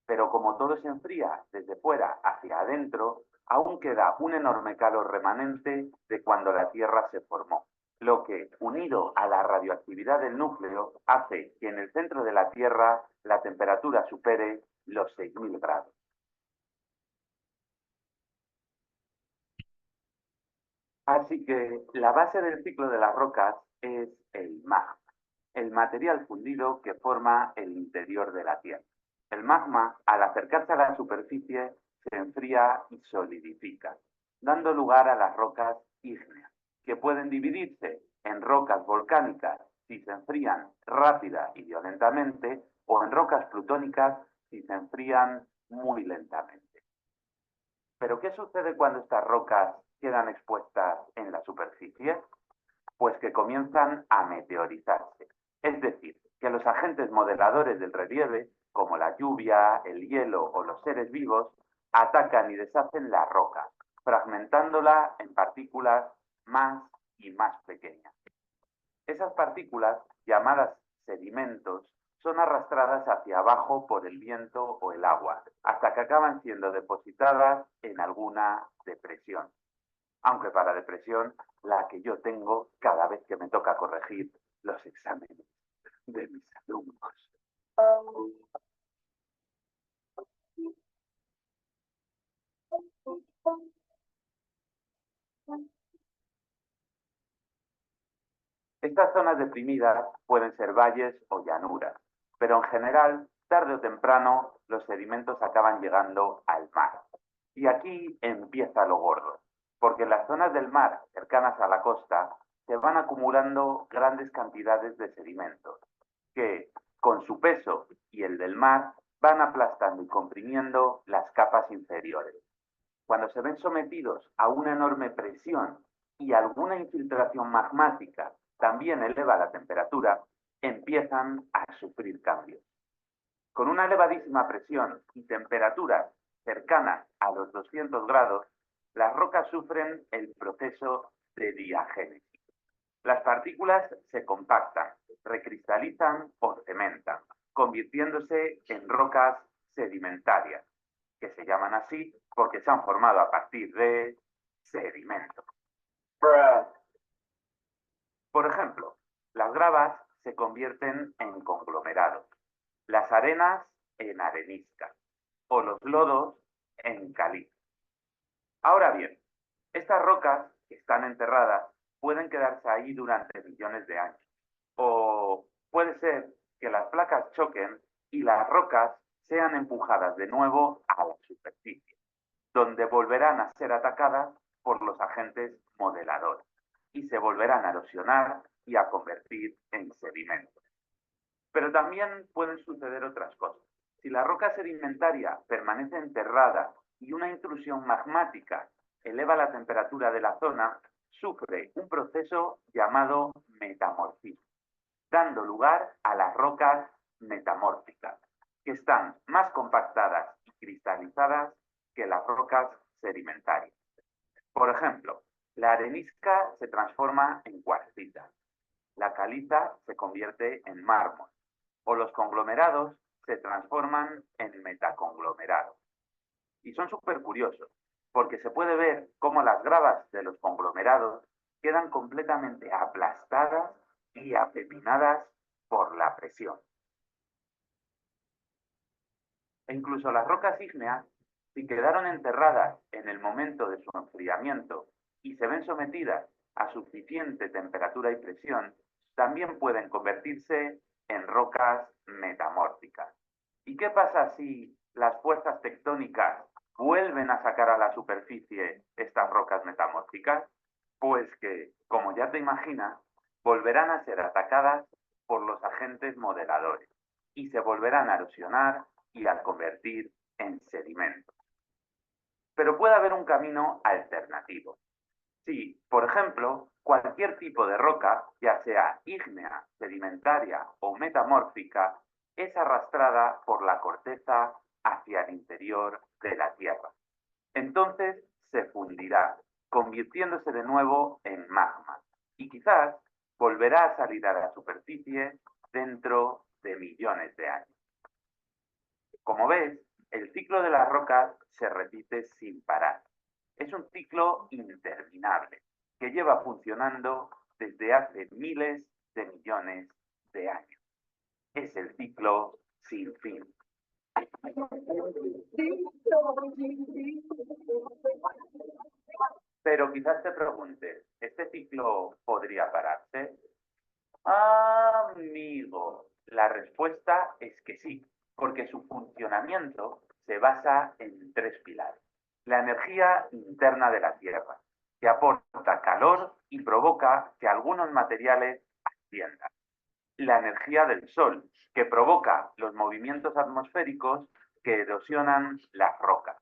Pero como todo se enfría desde fuera hacia adentro, aún queda un enorme calor remanente de cuando la Tierra se formó, lo que, unido a la radioactividad del núcleo, hace que en el centro de la Tierra la temperatura supere los 6.000 grados. Así que la base del ciclo de las rocas es el magma. el material fundido que forma el interior de la Tierra. El magma, al acercarse a la superficie, se enfría y solidifica, dando lugar a las rocas ígneas, que pueden dividirse en rocas volcánicas si se enfrían rápida y violentamente, o en rocas plutónicas si se enfrían muy lentamente. ¿Pero qué sucede cuando estas rocas quedan expuestas en la superficie? Pues que comienzan a meteorizarse. Es decir, que los agentes modeladores del relieve, como la lluvia, el hielo o los seres vivos, atacan y deshacen la roca, fragmentándola en partículas más y más pequeñas. Esas partículas, llamadas sedimentos, son arrastradas hacia abajo por el viento o el agua, hasta que acaban siendo depositadas en alguna depresión. Aunque para depresión, la que yo tengo cada vez que me toca corregir los exámenes de mis alumnos. Estas zonas deprimidas pueden ser valles o llanuras, pero en general, tarde o temprano, los sedimentos acaban llegando al mar. Y aquí empieza lo gordo, porque en las zonas del mar cercanas a la costa se van acumulando grandes cantidades de sedimentos, que, con su peso y el del mar, van aplastando y comprimiendo las capas inferiores. Cuando se ven sometidos a una enorme presión y alguna infiltración magmática también eleva la temperatura, empiezan a sufrir cambios. Con una elevadísima presión y temperaturas cercanas a los 200 grados, las rocas sufren el proceso de diagénesis. Las partículas se compactan, recristalizan o cementan, convirtiéndose en rocas sedimentarias, que se llaman así porque se han formado a partir de sedimento. Por ejemplo, las gravas se convierten en conglomerados, las arenas en areniscas o los lodos en caliza. Ahora bien, estas rocas que están enterradas pueden quedarse ahí durante millones de años. O puede ser que las placas choquen y las rocas sean empujadas de nuevo a la superficie, donde volverán a ser atacadas por los agentes modeladores y se volverán a erosionar y a convertir en sedimentos. Pero también pueden suceder otras cosas. Si la roca sedimentaria permanece enterrada y una intrusión magmática eleva la temperatura de la zona, sufre un proceso llamado metamorfismo, dando lugar a las rocas metamórficas, que están más compactadas y cristalizadas que las rocas sedimentarias. Por ejemplo, la arenisca se transforma en cuarcita, la caliza se convierte en mármol, o los conglomerados se transforman en metaconglomerados. Y son súper curiosos, porque se puede ver cómo las gravas de los conglomerados quedan completamente aplastadas y apepinadas por la presión. E incluso las rocas ígneas, si quedaron enterradas en el momento de su enfriamiento y se ven sometidas a suficiente temperatura y presión, también pueden convertirse en rocas metamórficas. ¿Y qué pasa si las fuerzas tectónicas vuelven a sacar a la superficie estas rocas metamórficas? Pues que, como ya te imaginas, volverán a ser atacadas por los agentes modeladores y se volverán a erosionar y a convertir en sedimentos. Pero puede haber un camino alternativo. Si, por ejemplo, cualquier tipo de roca, ya sea ígnea, sedimentaria o metamórfica, es arrastrada por la corteza hacia el interior de la Tierra. Entonces se fundirá, convirtiéndose de nuevo en magma, y quizás volverá a salir a la superficie dentro de millones de años. Como ves, el ciclo de las rocas se repite sin parar. Es un ciclo interminable que lleva funcionando desde hace miles de millones de años. Es el ciclo sin fin. Pero quizás te preguntes, ¿este ciclo podría pararse? Amigo, la respuesta es que sí, porque su funcionamiento se basa en tres pilares. La energía interna de la Tierra, que aporta calor y provoca que algunos materiales asciendan. La energía del Sol, que provoca los movimientos atmosféricos que erosionan las rocas.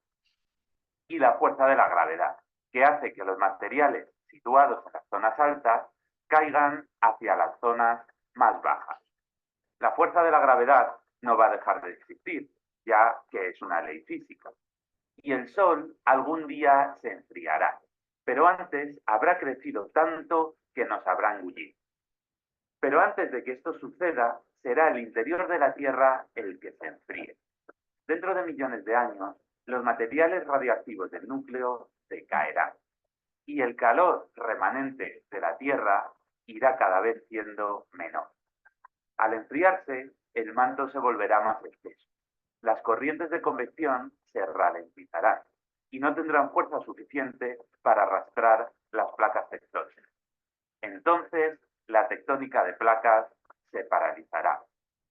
Y la fuerza de la gravedad, que hace que los materiales situados en las zonas altas caigan hacia las zonas más bajas. La fuerza de la gravedad no va a dejar de existir, ya que es una ley física. Y el Sol algún día se enfriará, pero antes habrá crecido tanto que nos habrá engullido. Pero antes de que esto suceda, será el interior de la Tierra el que se enfríe. Dentro de millones de años, los materiales radiactivos del núcleo decaerán y el calor remanente de la Tierra irá cada vez siendo menor. Al enfriarse, el manto se volverá más espeso. Las corrientes de convección se ralentizarán y no tendrán fuerza suficiente para arrastrar las placas tectónicas. Entonces, la tectónica de placas se paralizará.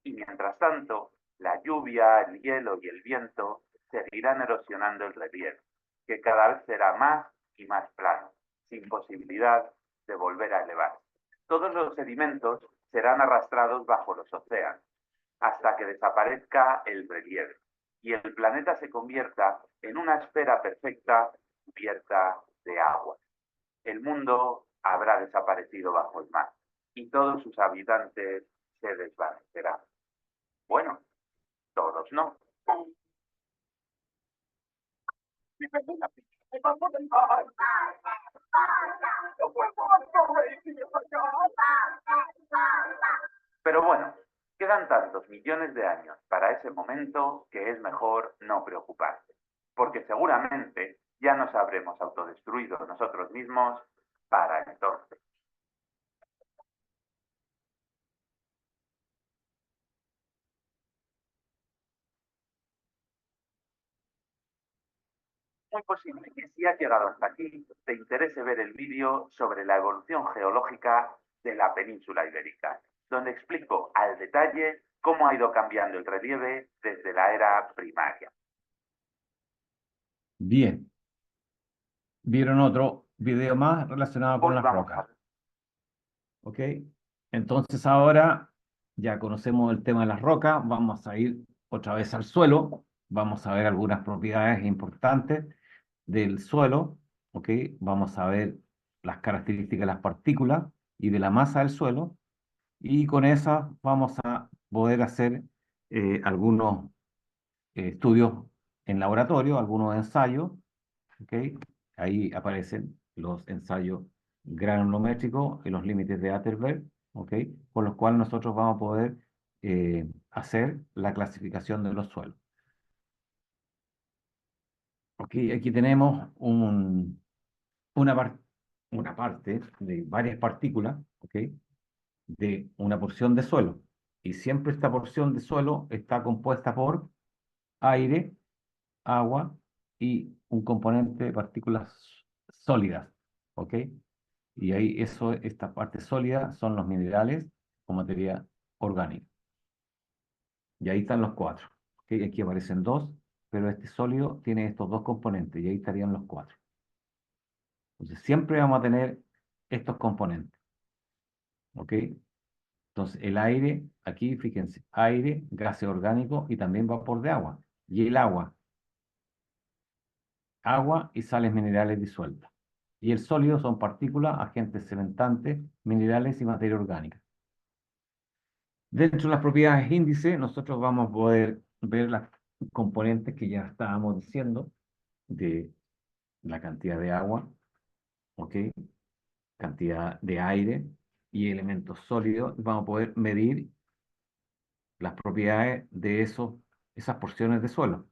Y mientras tanto, la lluvia, el hielo y el viento seguirán erosionando el relieve, que cada vez será más y más plano, sin posibilidad de volver a elevarse. Todos los sedimentos serán arrastrados bajo los océanos, hasta que desaparezca el relieve y el planeta se convierta en una esfera perfecta cubierta de agua. El mundo habrá desaparecido bajo el mar y todos sus habitantes se desvanecerán. Bueno, todos no. Pero bueno, quedan tantos millones de años para ese momento que es mejor no preocuparse, porque seguramente ya nos habremos autodestruido nosotros mismos para entonces. Muy posible que si has llegado hasta aquí te interese ver el vídeo sobre la evolución geológica de la península ibérica, donde explico al detalle cómo ha ido cambiando el relieve desde la era primaria. Bien. Vieron otro video más relacionado con Hoy las vamos rocas. a ¿Ok? Entonces ahora ya conocemos el tema de las rocas, vamos a ir otra vez al suelo, vamos a ver algunas propiedades importantes del suelo, ¿ok? Vamos a ver las características de las partículas y de la masa del suelo, y con esas vamos a poder hacer algunos estudios en laboratorio, algunos ensayos, ¿ok? Ahí aparecen los ensayos granulométricos y los límites de Atterberg, ¿ok? Por los cuales nosotros vamos a poder hacer la clasificación de los suelos. ¿Ok? Aquí tenemos una parte de varias partículas, ¿ok? De una porción de suelo. Y siempre esta porción de suelo está compuesta por aire, agua y un componente de partículas sólidas, ¿ok? Y ahí esta parte sólida son los minerales o materia orgánica. Y ahí están los cuatro, ¿ok? Aquí aparecen dos, pero este sólido tiene estos dos componentes y ahí estarían los cuatro. Entonces siempre vamos a tener estos componentes, ¿ok? Entonces el aire, aquí fíjense, aire, gases orgánicos y también vapor de agua. Y el agua y sales minerales disueltas. Y el sólido son partículas, agentes cementantes, minerales y materia orgánica. Dentro de las propiedades índice, nosotros vamos a poder ver las componentes que ya estábamos diciendo, de la cantidad de agua, ¿ok? Cantidad de aire y elementos sólidos. Vamos a poder medir las propiedades de esas porciones de suelo.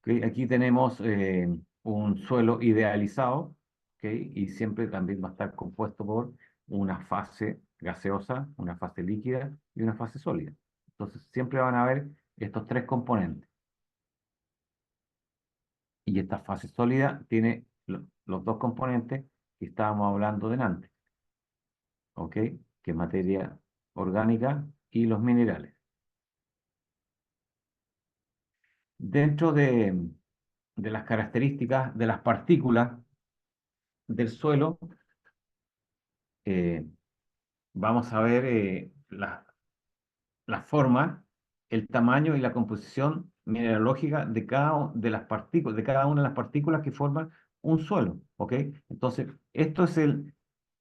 ¿Ok? Aquí tenemos un suelo idealizado, ¿ok? Y siempre también va a estar compuesto por una fase gaseosa, una fase líquida y una fase sólida. Entonces siempre van a haber estos tres componentes. Y esta fase sólida tiene los dos componentes que estábamos hablando delante. ¿Ok? que es materia orgánica, y los minerales. Dentro de las características de las partículas del suelo, eh, vamos a ver la forma, el tamaño y la composición mineralógica de las partículas, de cada una de las partículas que forman un suelo, ¿ok? Entonces, esto es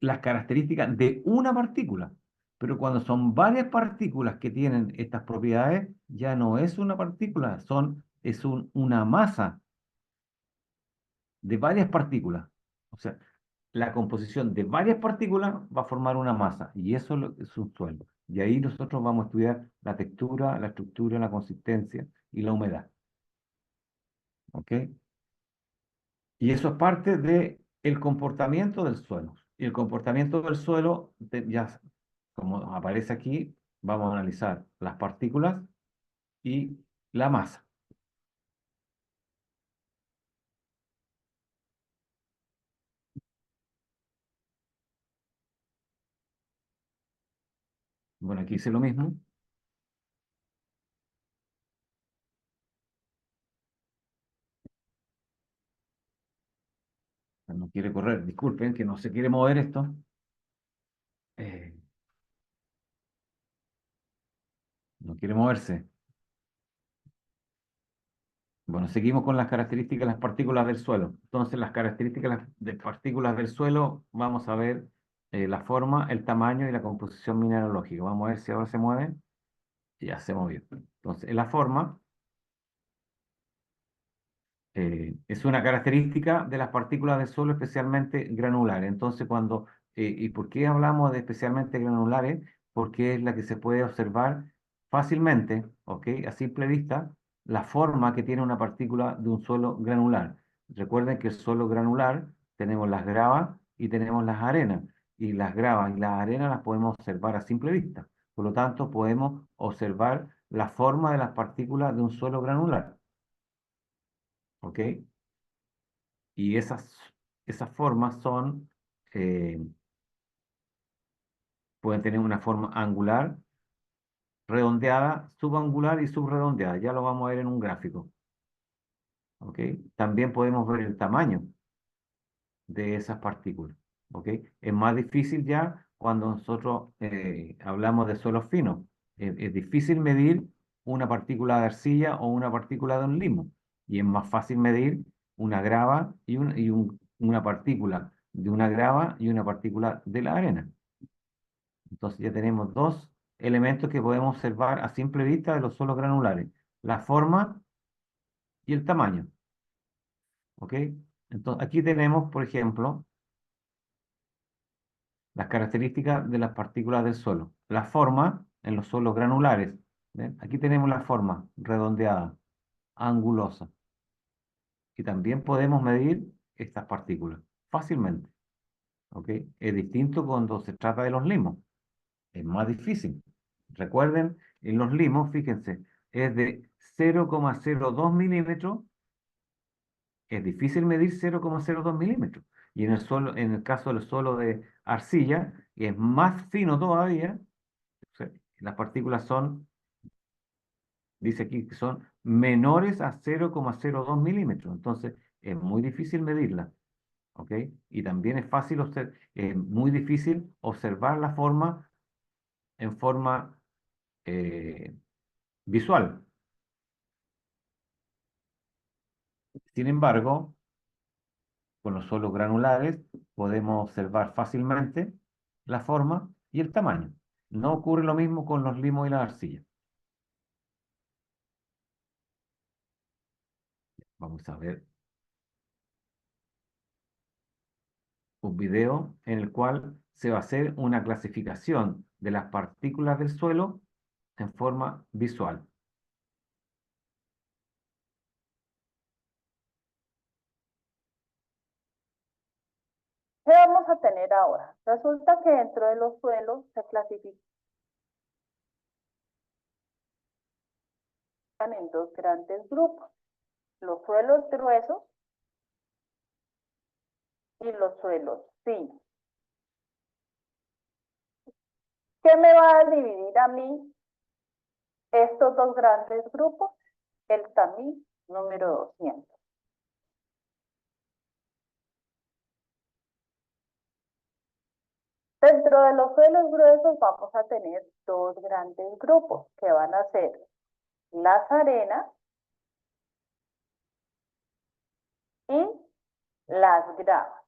las características de una partícula, pero cuando son varias partículas que tienen estas propiedades, ya no es una partícula, una masa de varias partículas. O sea, la composición de varias partículas va a formar una masa, y eso es un suelo. Y ahí nosotros vamos a estudiar la textura, la estructura, la consistencia y la humedad. ¿Ok? Y eso es parte del comportamiento del suelo. Y el comportamiento del suelo, ya como aparece aquí, vamos a analizar las partículas y la masa. Bueno, aquí hice lo mismo. No quiere correr, disculpen que no se quiere mover esto. Eh, no quiere moverse. Bueno, seguimos con las características de las partículas del suelo. Entonces, las características de partículas del suelo, vamos a ver la forma, el tamaño y la composición mineralógica. Vamos a ver si ahora se mueve. Ya se movió. Entonces, la forma es una característica de las partículas del suelo especialmente granulares. Entonces, ¿y por qué hablamos de especialmente granulares? Porque es la que se puede observar fácilmente, ¿ok? A simple vista, la forma que tiene una partícula de un suelo granular. Recuerden que el suelo granular tenemos las gravas y tenemos las arenas. Y las gravas y las arenas las podemos observar a simple vista. Por lo tanto, podemos observar la forma de las partículas de un suelo granular. ¿Ok? Y esas formas eh, pueden tener una forma angular, redondeada, subangular y subredondeada. Ya lo vamos a ver en un gráfico. ¿Ok? También podemos ver el tamaño de esas partículas. ¿Ok? Es más difícil ya cuando nosotros hablamos de suelos finos. Es difícil medir una partícula de arcilla o una partícula de un limo. Y es más fácil medir una grava una partícula de una grava y una partícula de la arena. Entonces ya tenemos dos elementos que podemos observar a simple vista de los suelos granulares: la forma y el tamaño. ¿Ok? Entonces aquí tenemos, por ejemplo, las características de las partículas del suelo. La forma en los suelos granulares. ¿Ven? Aquí tenemos la forma redondeada, angulosa. Y también podemos medir estas partículas fácilmente. ¿Ok? Es distinto cuando se trata de los limos. Es más difícil. Recuerden, en los limos, fíjense, es de 0,02 milímetros. Es difícil medir 0,02 milímetros. Y en el caso del suelo de arcilla, es más fino todavía. O sea, las partículas dice aquí que son menores a 0,02 milímetros. Entonces, es muy difícil medirla. ¿Ok? Y también es muy difícil observar la forma en forma eh, visual. Sin embargo, con los suelos granulares podemos observar fácilmente la forma y el tamaño. No ocurre lo mismo con los limos y las arcillas. Vamos a ver un video en el cual se va a hacer una clasificación de las partículas del suelo en forma visual. ¿Qué vamos a tener ahora? Resulta que dentro de los suelos se clasifican en dos grandes grupos: los suelos gruesos y los suelos finos. ¿Qué me va a dividir a mí estos dos grandes grupos? El tamiz número 200. Dentro de los suelos gruesos vamos a tener dos grandes grupos que van a ser las arenas y las gravas.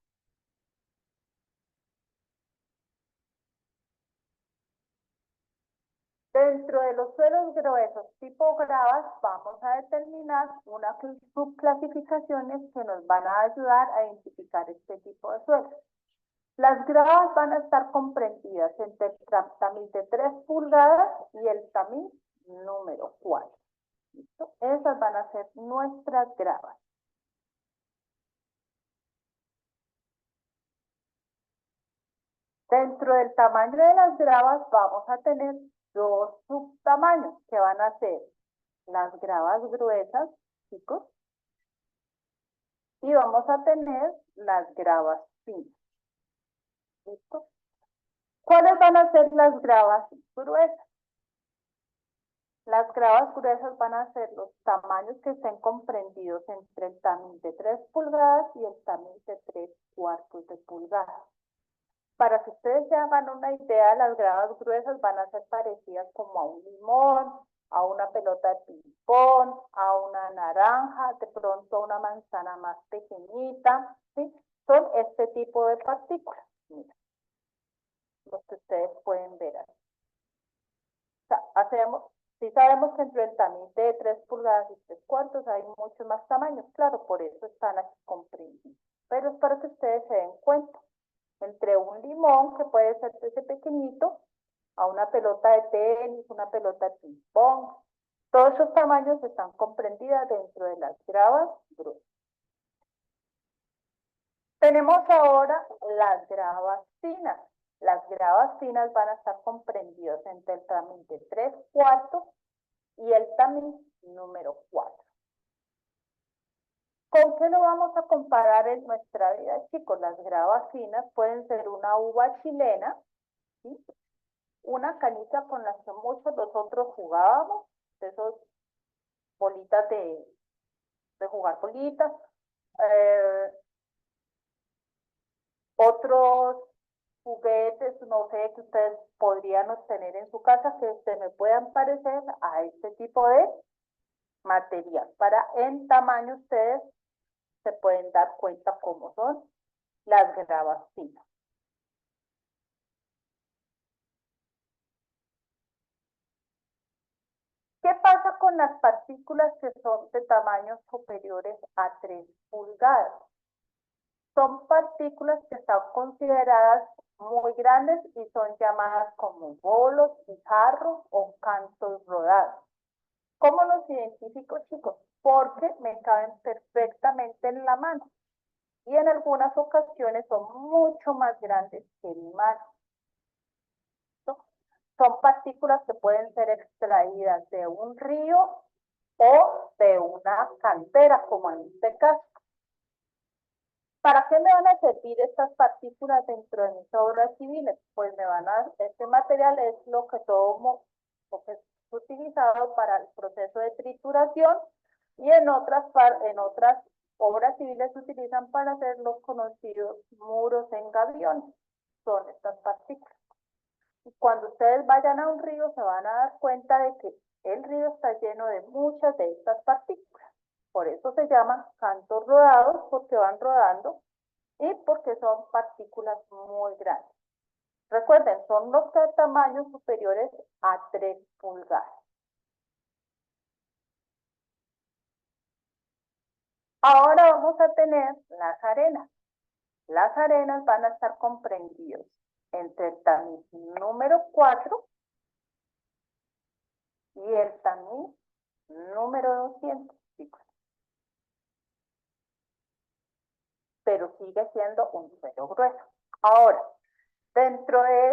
Dentro de los suelos gruesos tipo gravas vamos a determinar unas subclasificaciones que nos van a ayudar a identificar este tipo de suelos. Las gravas van a estar comprendidas entre el tamiz de 3 pulgadas y el tamiz número 4. ¿Listo? Esas van a ser nuestras gravas. Dentro del tamaño de las gravas vamos a tener dos subtamaños que van a ser las gravas gruesas, chicos, y vamos a tener las gravas finas. ¿Listo? ¿Cuáles van a ser las gravas gruesas? Las gravas gruesas van a ser los tamaños que estén comprendidos entre el tamiz de 3 pulgadas y el tamiz de 3/4 de pulgada. Para que ustedes se hagan una idea, las gravas gruesas van a ser parecidas como a un limón, a una pelota de ping-pong, a una naranja, de pronto a una manzana más pequeñita, ¿sí? Son este tipo de partículas, mira, los que ustedes pueden ver ahí. O sea, sí sabemos que entre el tamiz de 3 pulgadas y 3/4 hay muchos más tamaños, claro, por eso están aquí comprendidos. Pero es para que ustedes se den cuenta. Entre un limón, que puede ser ese pequeñito, a una pelota de tenis, una pelota de ping-pong. Todos esos tamaños están comprendidos dentro de las gravas gruesas. Tenemos ahora las gravas finas. Las gravas finas van a estar comprendidas entre el tamiz de 3/4 y el tamiz número 4. ¿Con qué lo vamos a comparar en nuestra vida, chicos? Las gravas finas pueden ser una uva chilena, ¿sí? Una canica con las que muchos nosotros jugábamos, de esos bolitas de jugar bolitas, otros juguetes, no sé, que ustedes podrían obtener en su casa que se me puedan parecer a este tipo de material. Para en tamaño ustedes se pueden dar cuenta cómo son las gravas finas. ¿Qué pasa con las partículas que son de tamaños superiores a 3 pulgadas? Son partículas que están consideradas muy grandes y son llamadas como bolos, guijarros o cantos rodados. ¿Cómo los identifico, chicos? Porque me caben perfectamente en la mano y en algunas ocasiones son mucho más grandes que mi mano. Son partículas que pueden ser extraídas de un río o de una cantera, como en este caso. ¿Para qué me van a servir estas partículas dentro de mis obras civiles? Pues este material es lo que es utilizado para el proceso de trituración y en otras obras civiles se utilizan para hacer los conocidos muros en gaviones. Son estas partículas. Y cuando ustedes vayan a un río se van a dar cuenta de que el río está lleno de muchas de estas partículas. Por eso se llaman cantos rodados, porque van rodando y porque son partículas muy grandes. Recuerden, son los tamaños superiores a 3 pulgadas. Ahora vamos a tener las arenas. Las arenas van a estar comprendidas entre el tamiz número 4 y el tamiz número 200, chicos. Pero sigue siendo un suelo grueso. Ahora, dentro de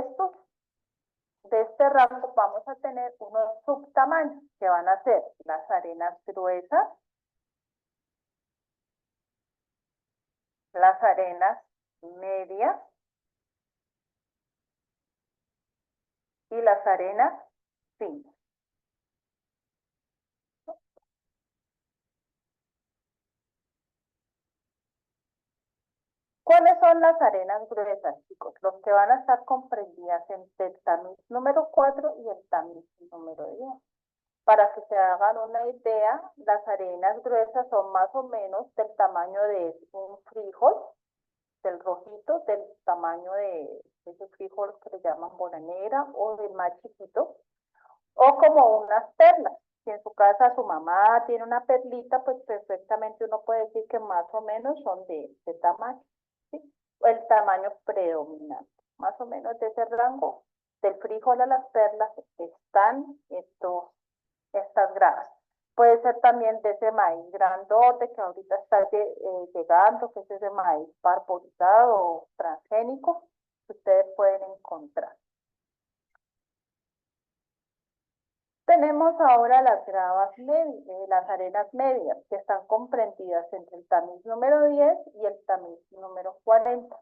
este rango vamos a tener unos subtamaños que van a ser las arenas gruesas, las arenas medias y las arenas finas. ¿Cuáles son las arenas gruesas, chicos? Los que van a estar comprendidas entre el tamiz número 4 y el tamiz número 10. Para que se hagan una idea, las arenas gruesas son más o menos del tamaño de un frijol, del rojito, del tamaño de ese frijol que le llaman bola negra o del más chiquito, o como unas perlas. Si en su casa su mamá tiene una perlita, pues perfectamente uno puede decir que más o menos son de ese tamaño, ¿sí? El tamaño predominante, más o menos de ese rango, del frijol a las perlas están estas gradas. Puede ser también de ese maíz grandote que ahorita está llegando, que es ese maíz parbolizado o transgénico que ustedes pueden encontrar. Tenemos ahora las las arenas medias, que están comprendidas entre el tamiz número 10 y el tamiz número 40.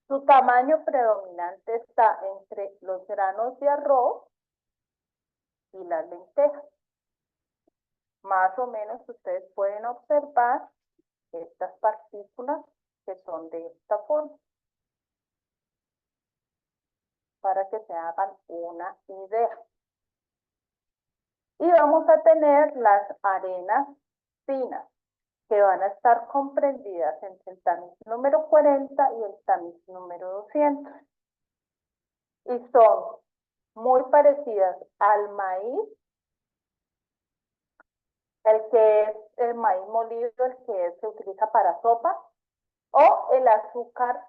Su tamaño predominante está entre los granos de arroz y las lentejas. Más o menos ustedes pueden observar estas partículas que son de esta forma, para que se hagan una idea. Y vamos a tener las arenas finas, que van a estar comprendidas entre el tamiz número 40 y el tamiz número 200. Y son muy parecidas al maíz, el que es el maíz molido, el que se utiliza para sopa, o el azúcar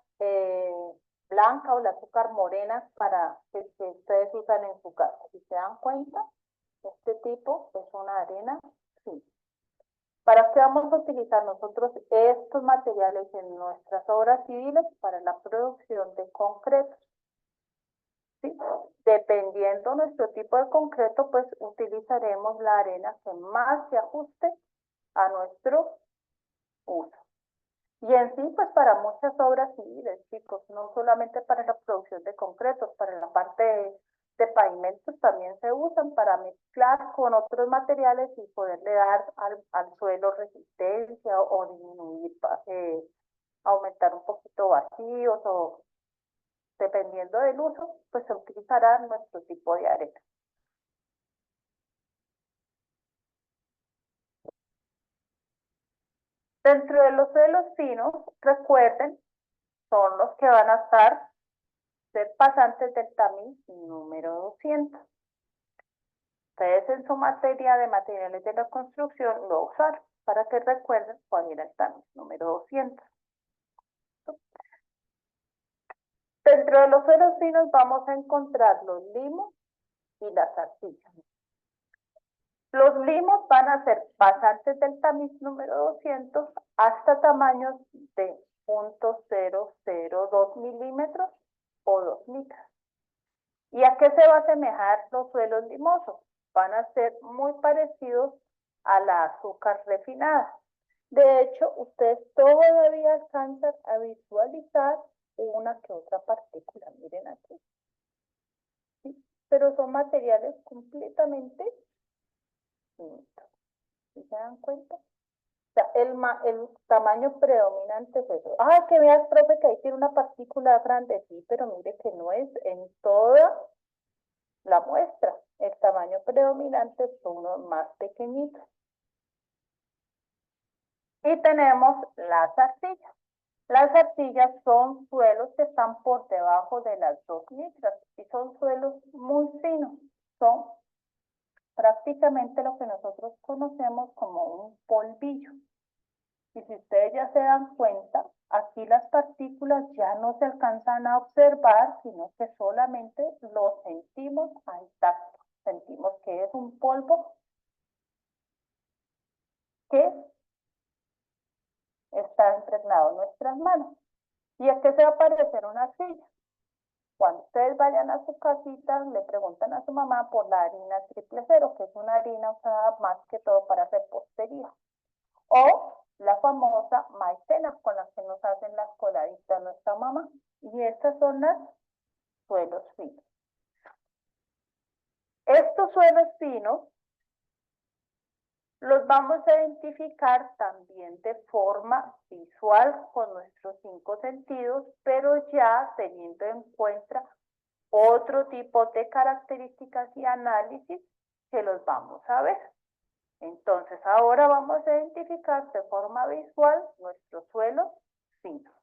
blanca o el azúcar morena para que ustedes usan en su casa. Si se dan cuenta, este tipo es una arena fina. ¿Para qué vamos a utilizar nosotros estos materiales en nuestras obras civiles? Para la producción de concreto. ¿Sí? Dependiendo nuestro tipo de concreto, pues utilizaremos la arena que más se ajuste a nuestro uso. Y en sí, pues para muchas obras civiles, chicos, no solamente para la producción de concretos, para la parte de pavimentos también se usan para mezclar con otros materiales y poderle dar al suelo resistencia o disminuir, aumentar un poquito vacíos o dependiendo del uso, pues se utilizará nuestro tipo de arena. Dentro de los suelos finos, recuerden, son los que van a ser pasantes del tamiz número 200. Ustedes en su materia de materiales de la construcción lo usaron para que recuerden cuál era el tamiz número 200. Dentro de los suelos finos vamos a encontrar los limos y las arcillas. Los limos van a ser pasantes del tamiz número 200 hasta tamaños de 0.002 milímetros o 2 micras. ¿Y a qué se va a asemejar los suelos limosos? Van a ser muy parecidos a la azúcar refinada. De hecho, ustedes todavía alcanzan a visualizar una que otra partícula. Miren aquí. ¿Sí? Pero son materiales completamente distintos. ¿Sí se dan cuenta? O sea, el tamaño predominante es eso. Ah, que veas, profe, que ahí tiene una partícula grande. Sí, pero mire que no es en toda la muestra. El tamaño predominante son unos más pequeñitos. Y tenemos las arcillas. Las arcillas son suelos que están por debajo de las 2 micras y son suelos muy finos. Son prácticamente lo que nosotros conocemos como un polvillo. Y si ustedes ya se dan cuenta, aquí las partículas ya no se alcanzan a observar, sino que solamente lo sentimos al tacto. Sentimos que es un polvo que está impregnado en nuestras manos. ¿Y a qué se va a parecer una arcilla? Cuando ustedes vayan a su casita, le preguntan a su mamá por la harina 000, que es una harina usada más que todo para repostería. O la famosa maicena con la que nos hacen las coladitas nuestra mamá. Y estas son las suelos finos. Estos suelos finos los vamos a identificar también de forma visual con nuestros 5 sentidos, pero ya teniendo en cuenta otro tipo de características y análisis que los vamos a ver. Entonces, ahora vamos a identificar de forma visual nuestros suelos finos.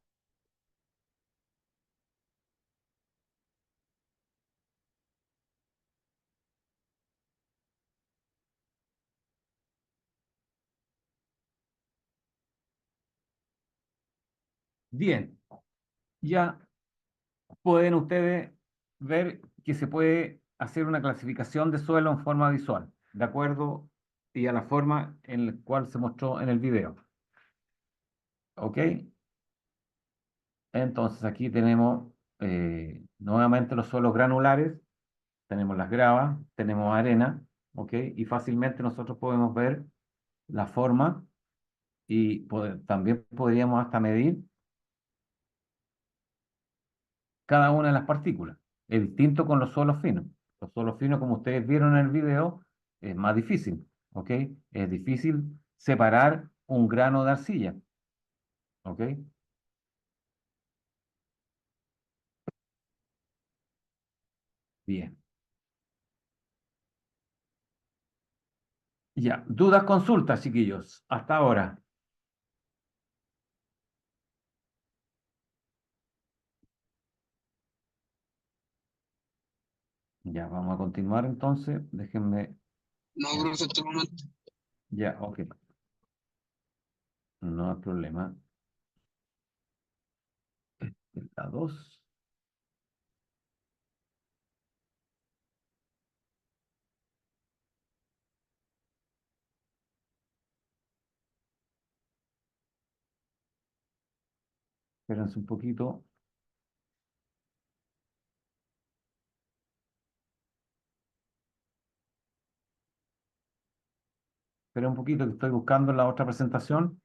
Bien, ya pueden ustedes ver que se puede hacer una clasificación de suelo en forma visual, de acuerdo y a la forma en la cual se mostró en el video. ¿Ok? Entonces aquí tenemos nuevamente los suelos granulares, tenemos las gravas, tenemos arena, ¿ok? Y fácilmente nosotros podemos ver la forma y también podríamos hasta medir cada una de las partículas. Es distinto con los suelos finos. Los suelos finos, como ustedes vieron en el video, es más difícil, ¿ok? Es difícil separar un grano de arcilla, ¿ok? Bien. Ya, dudas, consultas, chiquillos, hasta ahora. Ya, vamos a continuar entonces. Déjenme. No, Ya, profe, hasta el momento. ya, ok. No hay problema. La 2. Espérense un poquito. Esperen un poquito que estoy buscando la otra presentación.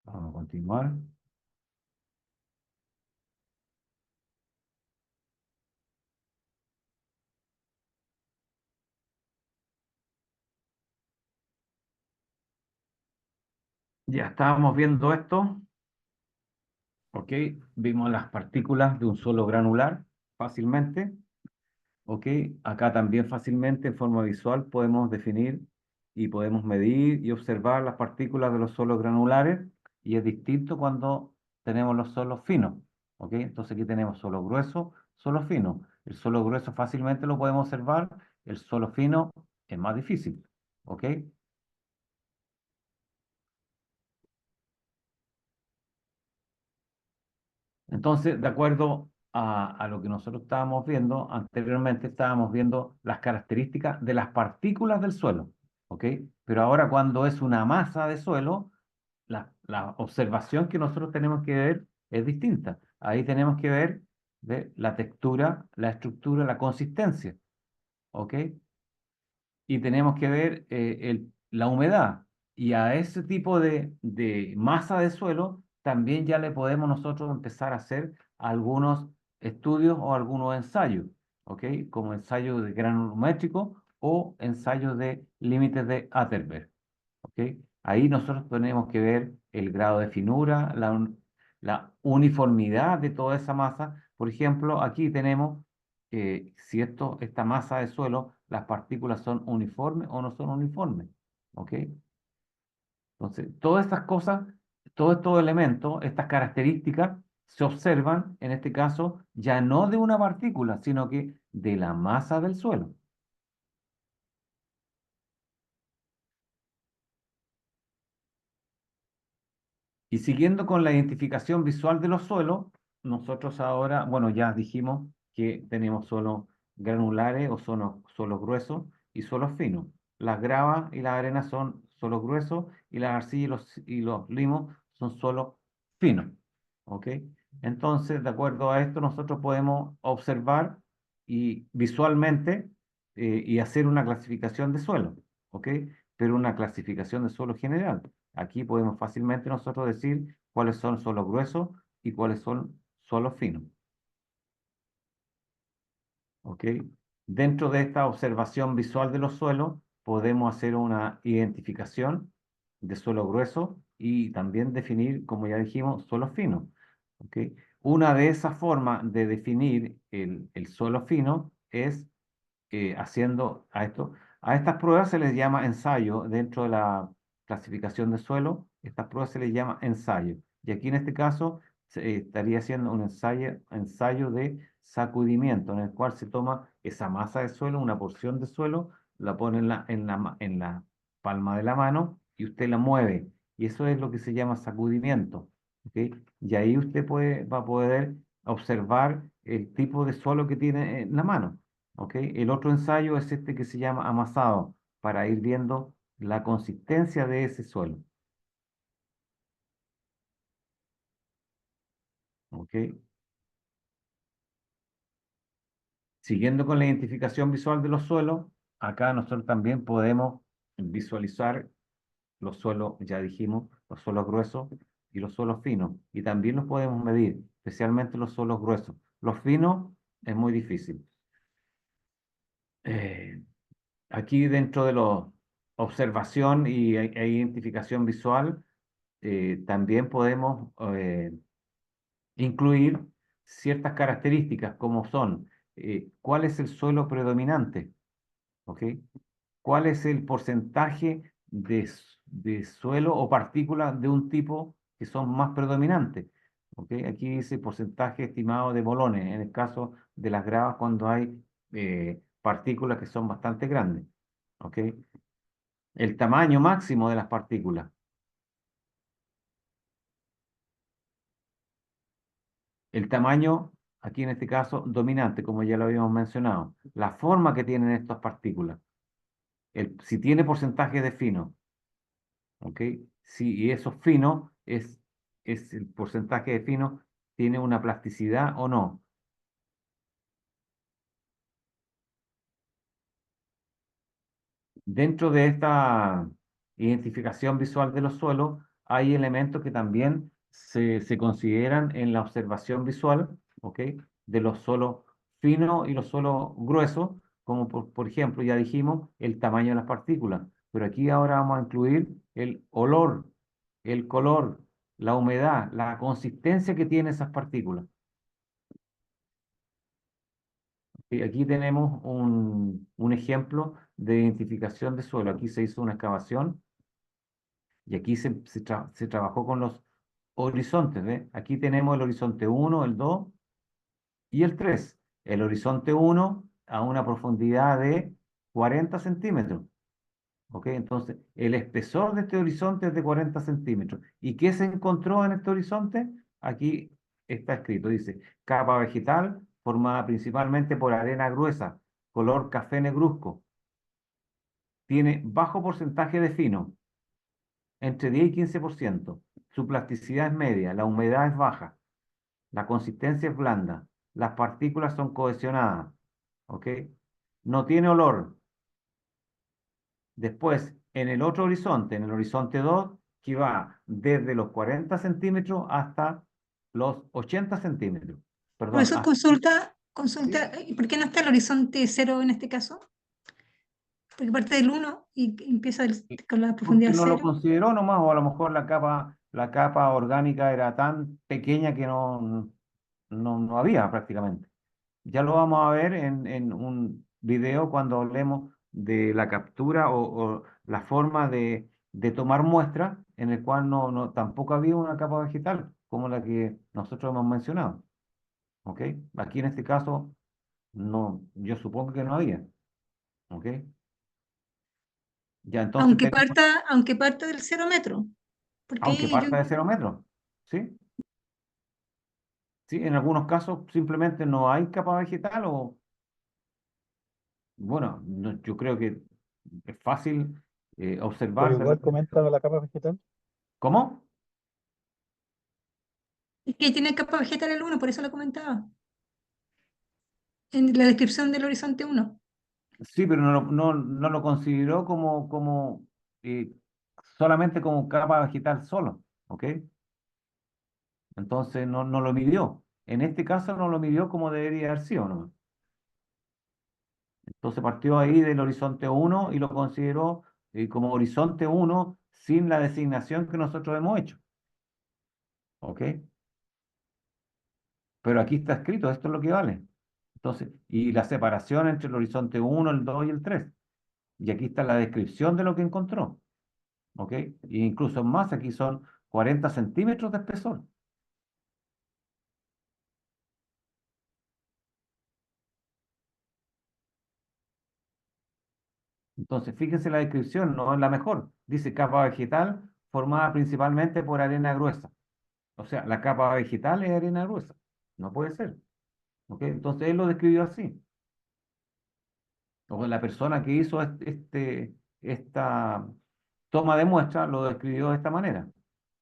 Vamos a continuar. Ya estábamos viendo esto. ¿Ok? Vimos las partículas de un solo granular fácilmente. ¿Ok? Acá también fácilmente en forma visual podemos definir y podemos medir y observar las partículas de los suelos granulares y es distinto cuando tenemos los suelos finos. ¿Ok? Entonces aquí tenemos suelo grueso, suelo fino. El suelo grueso fácilmente lo podemos observar, el suelo fino es más difícil. ¿Ok? Entonces, de acuerdo a lo que nosotros estábamos viendo anteriormente, estábamos viendo las características de las partículas del suelo, ¿ok? Pero ahora cuando es una masa de suelo, la observación que nosotros tenemos que ver es distinta. Ahí tenemos que ver la textura, la estructura, la consistencia, ¿ok? Y tenemos que ver la humedad. Y a ese tipo de masa de suelo también ya le podemos nosotros empezar a hacer algunos estudios o algunos ensayos, ¿ok? Como ensayos de granulométrico o ensayos de límites de Atterberg, ¿ok? Ahí nosotros tenemos que ver el grado de finura, la uniformidad de toda esa masa. Por ejemplo, aquí tenemos si esta masa de suelo, las partículas son uniformes o no son uniformes. ¿Ok? Entonces, todas estas cosas, todos estos elementos, estas características, se observan, en este caso, ya no de una partícula, sino que de la masa del suelo. Y siguiendo con la identificación visual de los suelos, nosotros ahora, bueno, ya dijimos que tenemos suelos granulares o suelos gruesos y suelos finos. Las gravas y las arenas son suelos gruesos y las arcillas y los limos son suelos finos. ¿Ok? Entonces, de acuerdo a esto, nosotros podemos observar y visualmente y hacer una clasificación de suelo. ¿Ok? Pero una clasificación de suelo general. Aquí podemos fácilmente nosotros decir cuáles son suelos gruesos y cuáles son suelos finos. ¿Ok? Dentro de esta observación visual de los suelos, podemos hacer una identificación de suelo grueso y también definir, como ya dijimos, suelos finos. ¿Ok? Una de esas formas de definir el suelo fino es haciendo a estas pruebas se les llama ensayo dentro de la clasificación de suelo, estas pruebas se les llama ensayo. Y aquí en este caso estaría haciendo un ensayo de sacudimiento, en el cual se toma esa masa de suelo, una porción de suelo, la pone en la palma de la mano y usted la mueve. Y eso es lo que se llama sacudimiento. ¿Ok? Y ahí usted va a poder observar el tipo de suelo que tiene en la mano. ¿Ok? El otro ensayo es este que se llama amasado, para ir viendo la consistencia de ese suelo. ¿Ok? Siguiendo con la identificación visual de los suelos, acá nosotros también podemos visualizar los suelos, ya dijimos, los suelos gruesos y los suelos finos. Y también los podemos medir, especialmente los suelos gruesos. Los finos es muy difícil. Eh, Aquí dentro de la observación e identificación visual, también podemos incluir ciertas características como son cuál es el suelo predominante, ¿ok? ¿Cuál es el porcentaje de suelo o partículas de un tipo que son más predominantes? ¿Ok? Aquí dice porcentaje estimado de bolones, en el caso de las gravas cuando hay partículas que son bastante grandes. ¿Ok? El tamaño máximo de las partículas. El tamaño, aquí en este caso, dominante, como ya lo habíamos mencionado. La forma que tienen estas partículas. Si tiene porcentaje de fino. ¿Ok? Si eso fino es el porcentaje de fino, tiene una plasticidad o no. Dentro de esta identificación visual de los suelos, hay elementos que también se consideran en la observación visual, ¿ok? De los suelos finos y los suelos gruesos, como por ejemplo, ya dijimos, el tamaño de las partículas. Pero aquí ahora vamos a incluir el olor, el color, la humedad, la consistencia que tienen esas partículas. Y aquí tenemos un ejemplo de identificación de suelo. Aquí se hizo una excavación y aquí se trabajó con los horizontes. ¿Ve? Aquí tenemos el horizonte 1, el 2 y el 3. El horizonte 1 a una profundidad de 40 centímetros. ¿Ok? Entonces, el espesor de este horizonte es de 40 centímetros. ¿Y qué se encontró en este horizonte? Aquí está escrito, dice, capa vegetal formada principalmente por arena gruesa, color café negruzco. Tiene bajo porcentaje de fino, entre 10 y 15%. Su plasticidad es media, la humedad es baja, la consistencia es blanda, las partículas son cohesionadas. ¿Ok? No tiene olor. Después, en el otro horizonte, en el horizonte 2, que va desde los 40 centímetros hasta los 80 centímetros. Perdón, Profesor, consulta, ¿y por qué no está el horizonte cero en este caso? Porque parte del 1 y empieza con la porque profundidad no lo 0. consideró nomás, o a lo mejor la capa orgánica era tan pequeña que no había prácticamente. Ya lo vamos a ver en un video cuando hablemos de la captura o la forma de tomar muestras, en el cual tampoco había una capa vegetal como la que nosotros hemos mencionado. ¿Ok? Aquí en este caso, no, yo supongo que no había. ¿Ok? Ya entonces tenemos, Aunque parta del 0 metro. Porque aunque ahí yo, parta de 0 metros. ¿Sí? Sí, en algunos casos simplemente no hay capa vegetal o, bueno, yo creo que es fácil Pero observar de igual repente. comenta la capa vegetal. ¿Cómo? Es que tiene capa vegetal el uno, por eso lo comentaba. En la descripción del horizonte uno. Sí, pero no lo consideró eh, solamente como capa vegetal solo, ¿ok? Entonces no lo midió. En este caso no lo midió como debería haber sido, ¿no? Entonces partió ahí del horizonte uno y lo consideró como horizonte uno sin la designación que nosotros hemos hecho, ¿ok? Pero aquí está escrito, esto es lo que vale. Entonces, y la separación entre el horizonte uno, el 2 y el 3. Y aquí está la descripción de lo que encontró, ¿ok? E incluso más, aquí son 40 centímetros de espesor. Entonces, fíjense la descripción, no es la mejor. Dice capa vegetal formada principalmente por arena gruesa. O sea, la capa vegetal es arena gruesa. No puede ser. ¿Ok? Entonces, él lo describió así. O la persona que hizo esta toma de muestra lo describió de esta manera.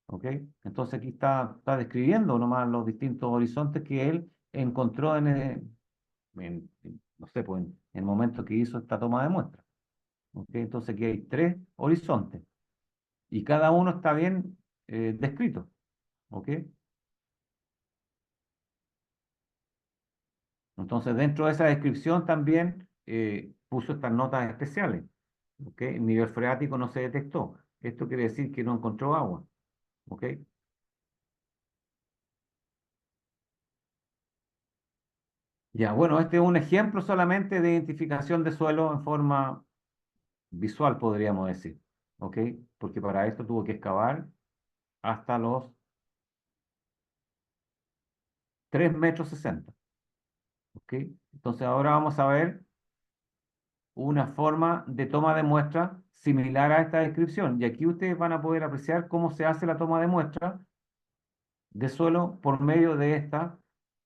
¿Ok? Entonces, aquí está describiendo nomás los distintos horizontes que él encontró no sé, pues, en el momento que hizo esta toma de muestra. ¿Ok? Entonces, aquí hay 3 horizontes. Y cada uno está bien descrito, ¿ok? Entonces, dentro de esa descripción también puso estas notas especiales, ¿ok? El nivel freático no se detectó. Esto quiere decir que no encontró agua, ¿ok? Ya, bueno, este es un ejemplo solamente de identificación de suelo en forma visual, podríamos decir, ¿ok? Porque para esto tuvo que excavar hasta los 3,60 m, ¿ok? Entonces, ahora vamos a ver una forma de toma de muestra similar a esta descripción. Y aquí ustedes van a poder apreciar cómo se hace la toma de muestra de suelo por medio de esta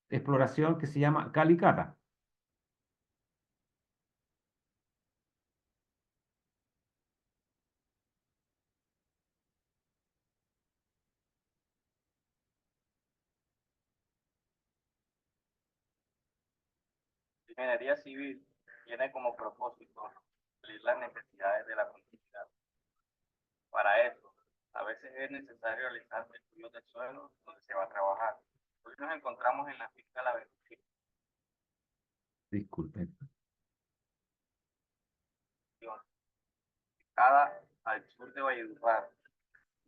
exploración que se llama Calicata. Ingeniería civil tiene como propósito cumplir las necesidades de la comunidad. Para eso, a veces es necesario realizar estudios del suelo donde se va a trabajar. Hoy nos encontramos en la finca La Bendición, Disculpen. ubicada al sur de Valledupar,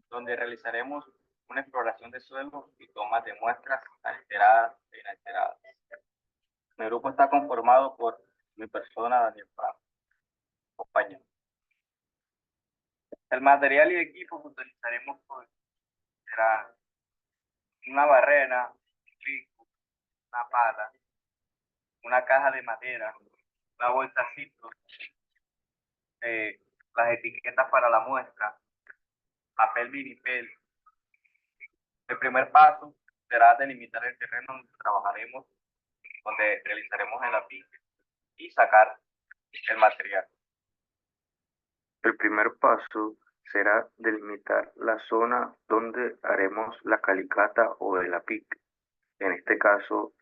donde realizaremos una exploración de suelo y tomas de muestras alteradas e inalteradas. Mi grupo está conformado por mi persona, Daniel Paz, compañero. El material y equipo que utilizaremos será una barrera, un pico, una pala, una caja de madera, una bolsacito, las etiquetas para la muestra, papel vinipel. El primer paso será delimitar el terreno donde trabajaremos, donde realizaremos el aplique y sacar el material. El primer paso será delimitar la zona donde haremos la calicata o el apique. En este caso,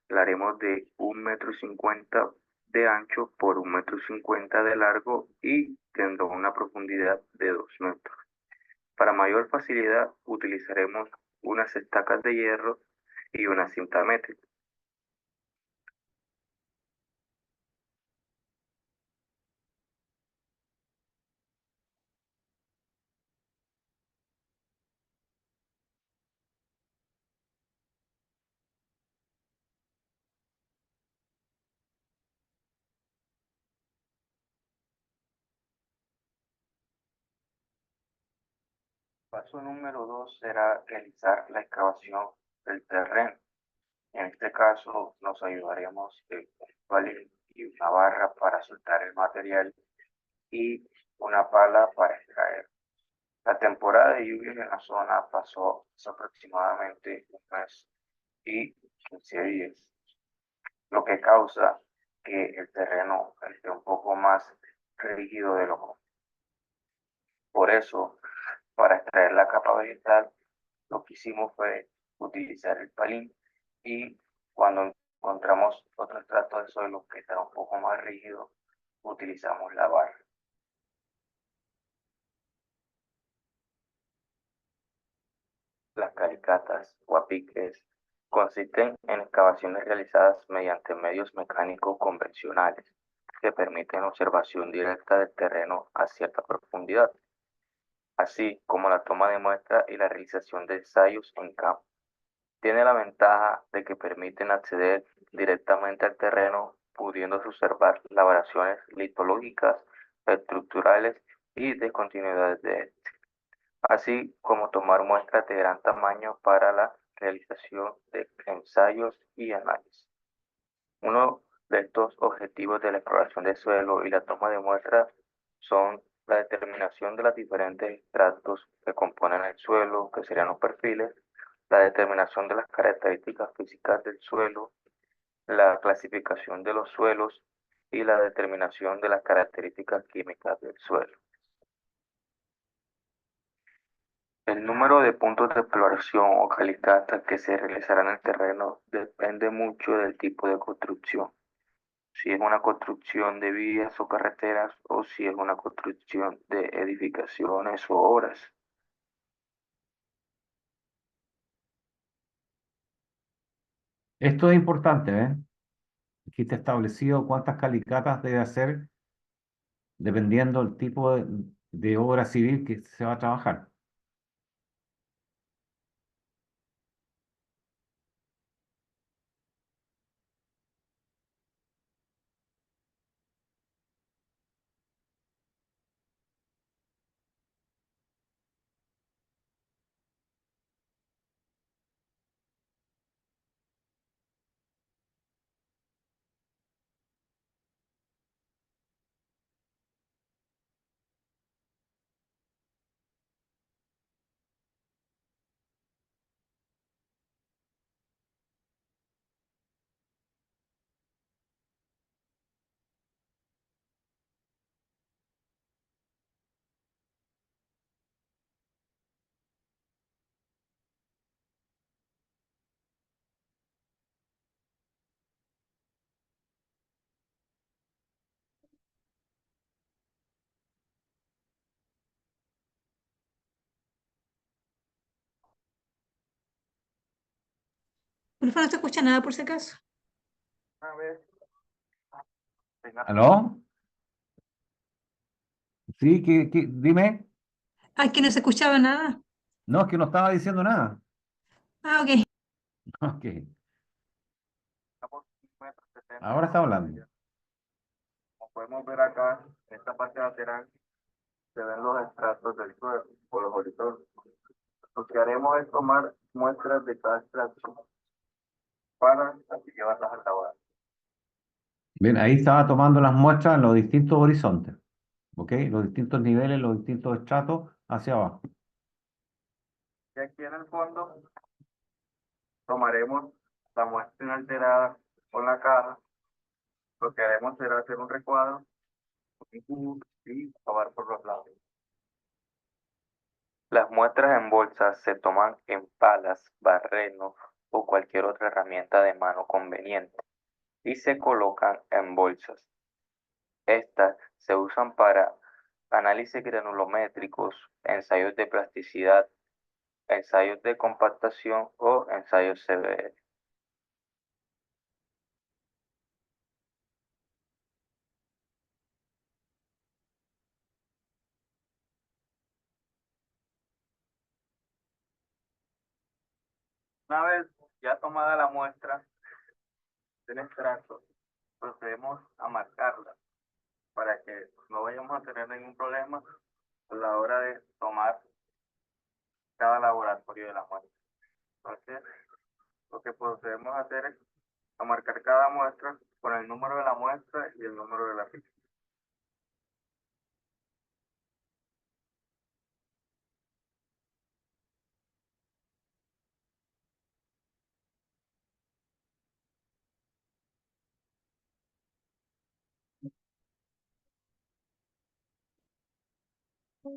la haremos de 1,50 m de ancho por 1,50 m de largo y tendrá una profundidad de 2 metros. Para mayor facilidad, utilizaremos unas estacas de hierro y una cinta métrica. Paso número 2 será realizar la excavación del terreno. En este caso nos ayudaremos de un palillo y una barra para soltar el material y una pala para extraer. La temporada de lluvias en la zona pasó hace aproximadamente un mes y 15 días, lo que causa que el terreno esté un poco más rígido de lo común. Por eso, para extraer la capa vegetal, lo que hicimos fue utilizar el palín y cuando encontramos otro estrato de suelo que está un poco más rígido, utilizamos la barra. Las calicatas o apiques consisten en excavaciones realizadas mediante medios mecánicos convencionales que permiten observación directa del terreno a cierta profundidad, así como la toma de muestras y la realización de ensayos en campo. Tiene la ventaja de que permiten acceder directamente al terreno, pudiéndose observar las variaciones litológicas, estructurales y discontinuidades de este, así como tomar muestras de gran tamaño para la realización de ensayos y análisis. Uno de estos objetivos de la exploración de suelo y la toma de muestras son la determinación de los diferentes estratos que componen el suelo, que serían los perfiles, la determinación de las características físicas del suelo, la clasificación de los suelos y la determinación de las características químicas del suelo. El número de puntos de exploración o calicatas que se realizarán en el terreno depende mucho del tipo de construcción. Si es una construcción de vías o carreteras o si es una construcción de edificaciones o obras. Esto es importante, ¿eh? Aquí está establecido cuántas calicatas debe hacer dependiendo del tipo de obra civil que se va a trabajar. Porfa, no se escucha nada por si acaso. A ver, ¿Aló? Sí, dime. Ah, que no se escuchaba nada. No, es que no estaba diciendo nada. Ah, ok. Ok, estamos 1,70 ahora está hablando. Como podemos ver acá, en esta parte lateral se ven los estratos del suelo o los horizontes. Lo que haremos es tomar muestras de cada estrato para así llevarlas al laboratorio. Bien, ahí estaba tomando las muestras en los distintos horizontes, ¿ok? Los distintos niveles, los distintos estratos hacia abajo. Y aquí en el fondo tomaremos la muestra inalterada con la caja. Lo que haremos será hacer un recuadro un cubo y acabar por los lados. Las muestras en bolsas se toman en palas, barrenos o cualquier otra herramienta de mano conveniente y se colocan en bolsas. Estas se usan para análisis granulométricos, ensayos de plasticidad, ensayos de compactación o ensayos CBR. Una vez ya tomada la muestra del extracto, procedemos a marcarla para que no vayamos a tener ningún problema a la hora de tomar cada laboratorio de la muestra. Entonces, lo que procedemos a hacer es a marcar cada muestra con el número de la muestra y el número de la ficha. Ya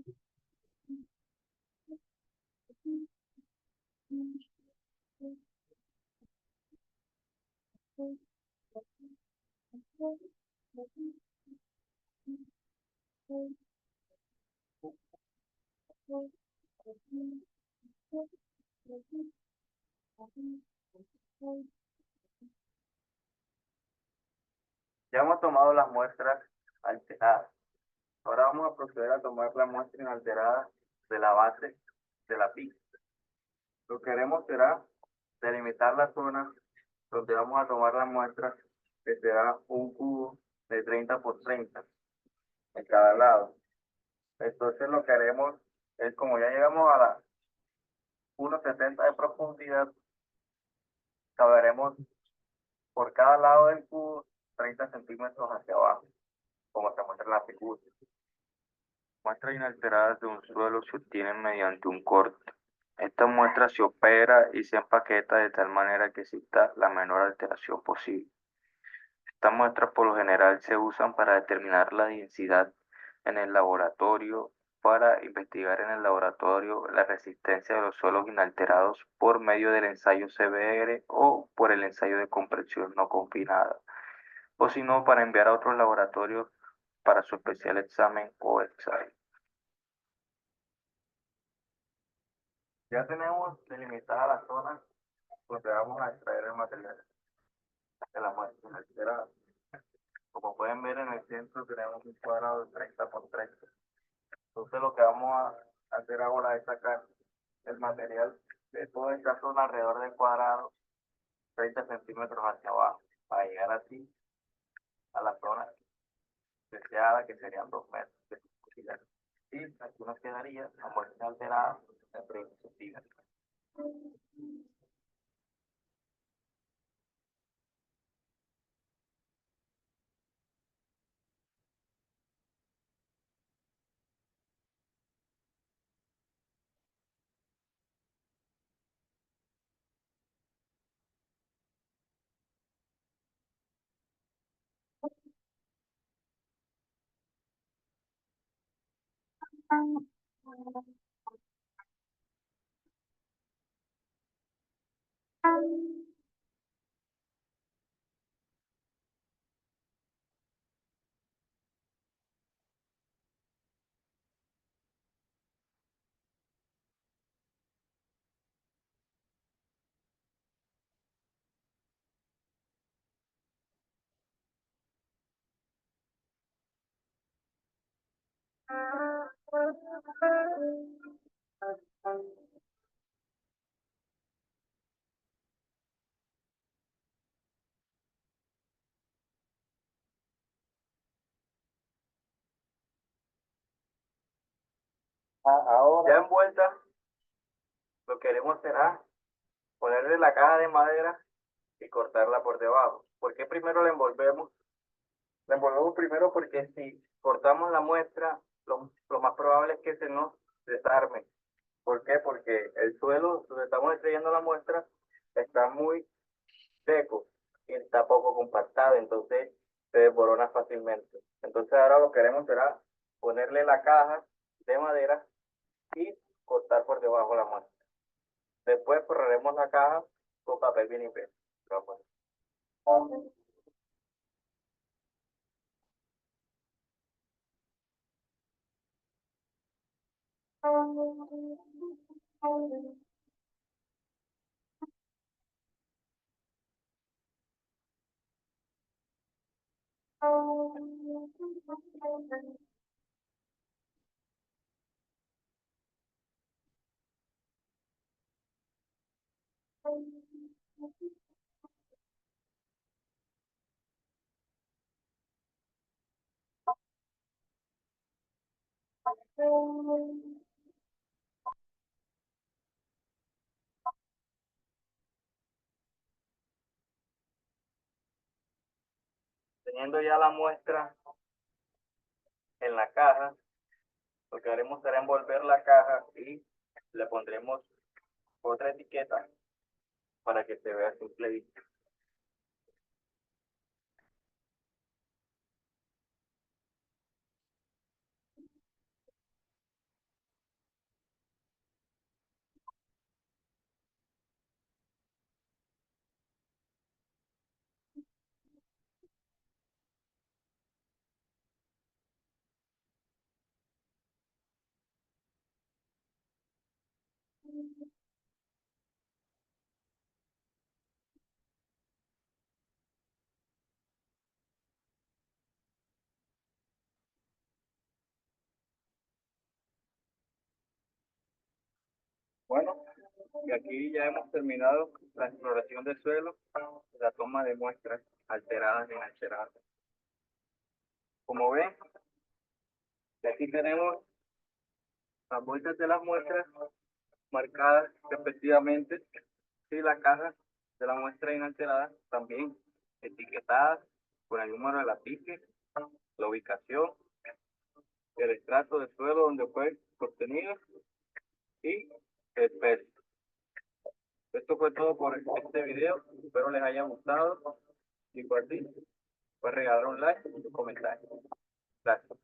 hemos tomado las muestras alteradas. Ahora vamos a proceder a tomar la muestra inalterada de la base de la pista. Lo que haremos será delimitar la zona donde vamos a tomar la muestra, que será un cubo de 30 por 30 en cada lado. Entonces lo que haremos es, como ya llegamos a la 1,70 de profundidad, cavaremos por cada lado del cubo 30 centímetros hacia abajo, como se muestra en la figura. Muestras inalteradas de un suelo se obtienen mediante un corte. Esta muestra se opera y se empaqueta de tal manera que exista la menor alteración posible. Estas muestras por lo general se usan para determinar la densidad en el laboratorio, para investigar en el laboratorio la resistencia de los suelos inalterados por medio del ensayo CBR o por el ensayo de compresión no confinada, o si no, para enviar a otros laboratorios para su especial examen o ensayo. Ya tenemos delimitada la zona donde vamos a extraer el material de la muestra inalterada. Como pueden ver, en el centro tenemos un cuadrado de 30 por 30. Entonces lo que vamos a hacer ahora es sacar el material de toda esta zona alrededor del cuadrado 30 centímetros hacia abajo, para llegar así a la zona deseada, que serían 2 metros de profundidad. Y aquí nos quedaría la muestra alterada de 30 centímetros. Ahora, ya envuelta, lo que haremos será ponerle la caja de madera y cortarla por debajo. ¿Por qué primero la envolvemos? La envolvemos primero porque si cortamos la muestra, lo más probable es que se nos desarme. ¿Por qué? Porque el suelo donde estamos extrayendo la muestra está muy seco y está poco compactado, entonces se desborona fácilmente. Entonces ahora lo que haremos será ponerle la caja de madera y cortar por debajo la muestra. Después forraremos la caja con papel vinipel. Teniendo ya la muestra en la caja, lo que haremos será envolver la caja y le pondremos otra etiqueta para que se vea a simple vista. Bueno, y aquí ya hemos terminado la exploración del suelo, la toma de muestras alteradas e inalteradas. Como ven, aquí tenemos las vueltas de las muestras marcadas respectivamente y la caja de la muestra inalterada también etiquetadas con el número de la pique, la ubicación, el estrato del suelo donde fue obtenido y el peso. Esto fue todo por este video. Espero les haya gustado. Y por ti, pues regalar un like y un comentario. Gracias.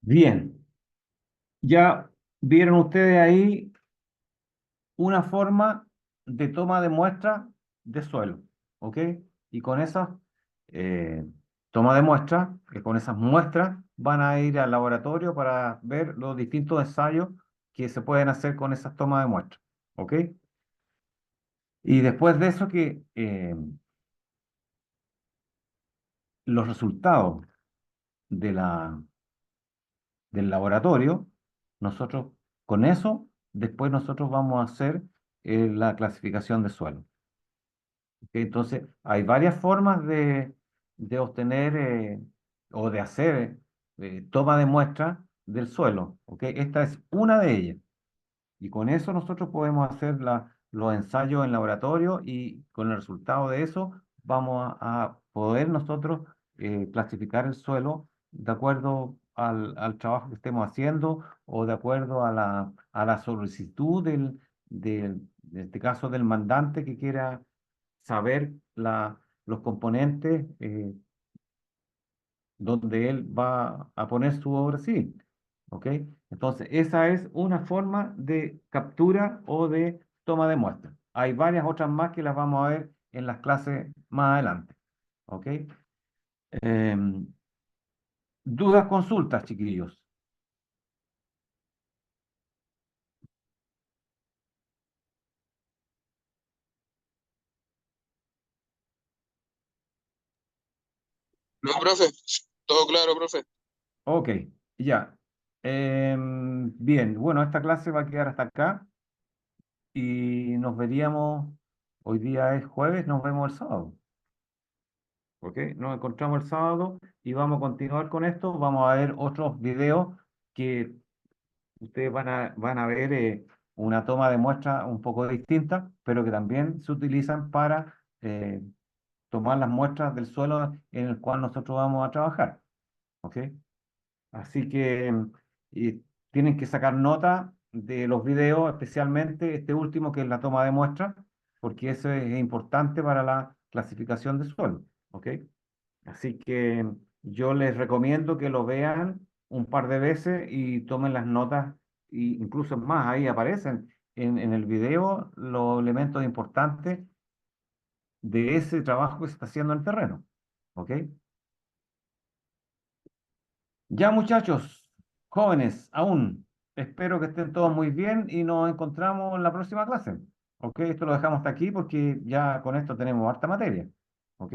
Bien, ya vieron ustedes ahí una forma de toma de muestra de suelo, ¿ok? Y con esas toma de muestras, con esas muestras van a ir al laboratorio para ver los distintos ensayos que se pueden hacer con esas tomas de muestras, ¿ok? Y después de eso los resultados de del laboratorio, nosotros con eso, después nosotros vamos a hacer la clasificación de suelo. ¿Ok? Entonces, hay varias formas de obtener o de hacer toma de muestra del suelo. ¿Ok? Esta es una de ellas. Y con eso nosotros podemos hacer los ensayos en laboratorio y con el resultado de eso vamos a poder nosotros clasificar el suelo de acuerdo al trabajo que estemos haciendo o de acuerdo a a la solicitud en este caso del mandante que quiera saber los componentes donde él va a poner su obra civil. ¿Ok? Entonces, esa es una forma de captura o de toma de muestra. Hay varias otras más que las vamos a ver en las clases más adelante. ¿Ok? Em, ¿Dudas, consultas, chiquillos? No, profe, todo claro, profe. Ok, ya. Bien, bueno, esta clase va a quedar hasta acá y nos veríamos, hoy día es jueves, nos vemos el sábado. ¿Ok? Nos encontramos el sábado y vamos a continuar con esto. Vamos a ver otros videos que ustedes van a ver una toma de muestra un poco distinta, pero que también se utilizan para tomar las muestras del suelo en el cual nosotros vamos a trabajar. ¿Ok? Así que y tienen que sacar nota de los videos, especialmente este último que es la toma de muestra, porque eso es importante para la clasificación de suelo. ¿Ok? Así que yo les recomiendo que lo vean un par de veces y tomen las notas, y incluso más, ahí aparecen en el video los elementos importantes de ese trabajo que se está haciendo en el terreno. ¿Ok? Ya muchachos, jóvenes, aún, espero que estén todos muy bien y nos encontramos en la próxima clase. ¿Ok? Esto lo dejamos hasta aquí porque ya con esto tenemos harta materia. ¿Ok?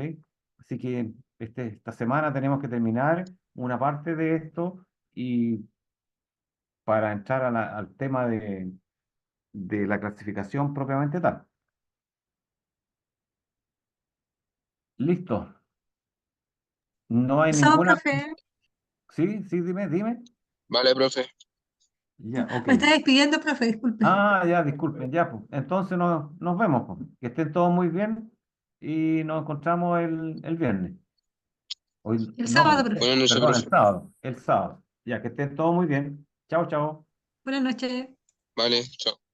Así que esta semana tenemos que terminar una parte de esto y para entrar al tema de la clasificación propiamente tal. Listo. No hay Pasado, ninguna... profe. Sí, sí, dime. Vale, profe. Ya, ok. Me está despidiendo, profe, disculpe. Ah, ya, disculpen, ya, pues. Entonces nos vemos, pues. Que estén todos muy bien y nos encontramos el viernes. Hoy, El no, sábado, pues, profe. Buenas noches, perdón, profe. el sábado. Ya, que estén todos muy bien. Chao, chao. Buenas noches. Vale, chao.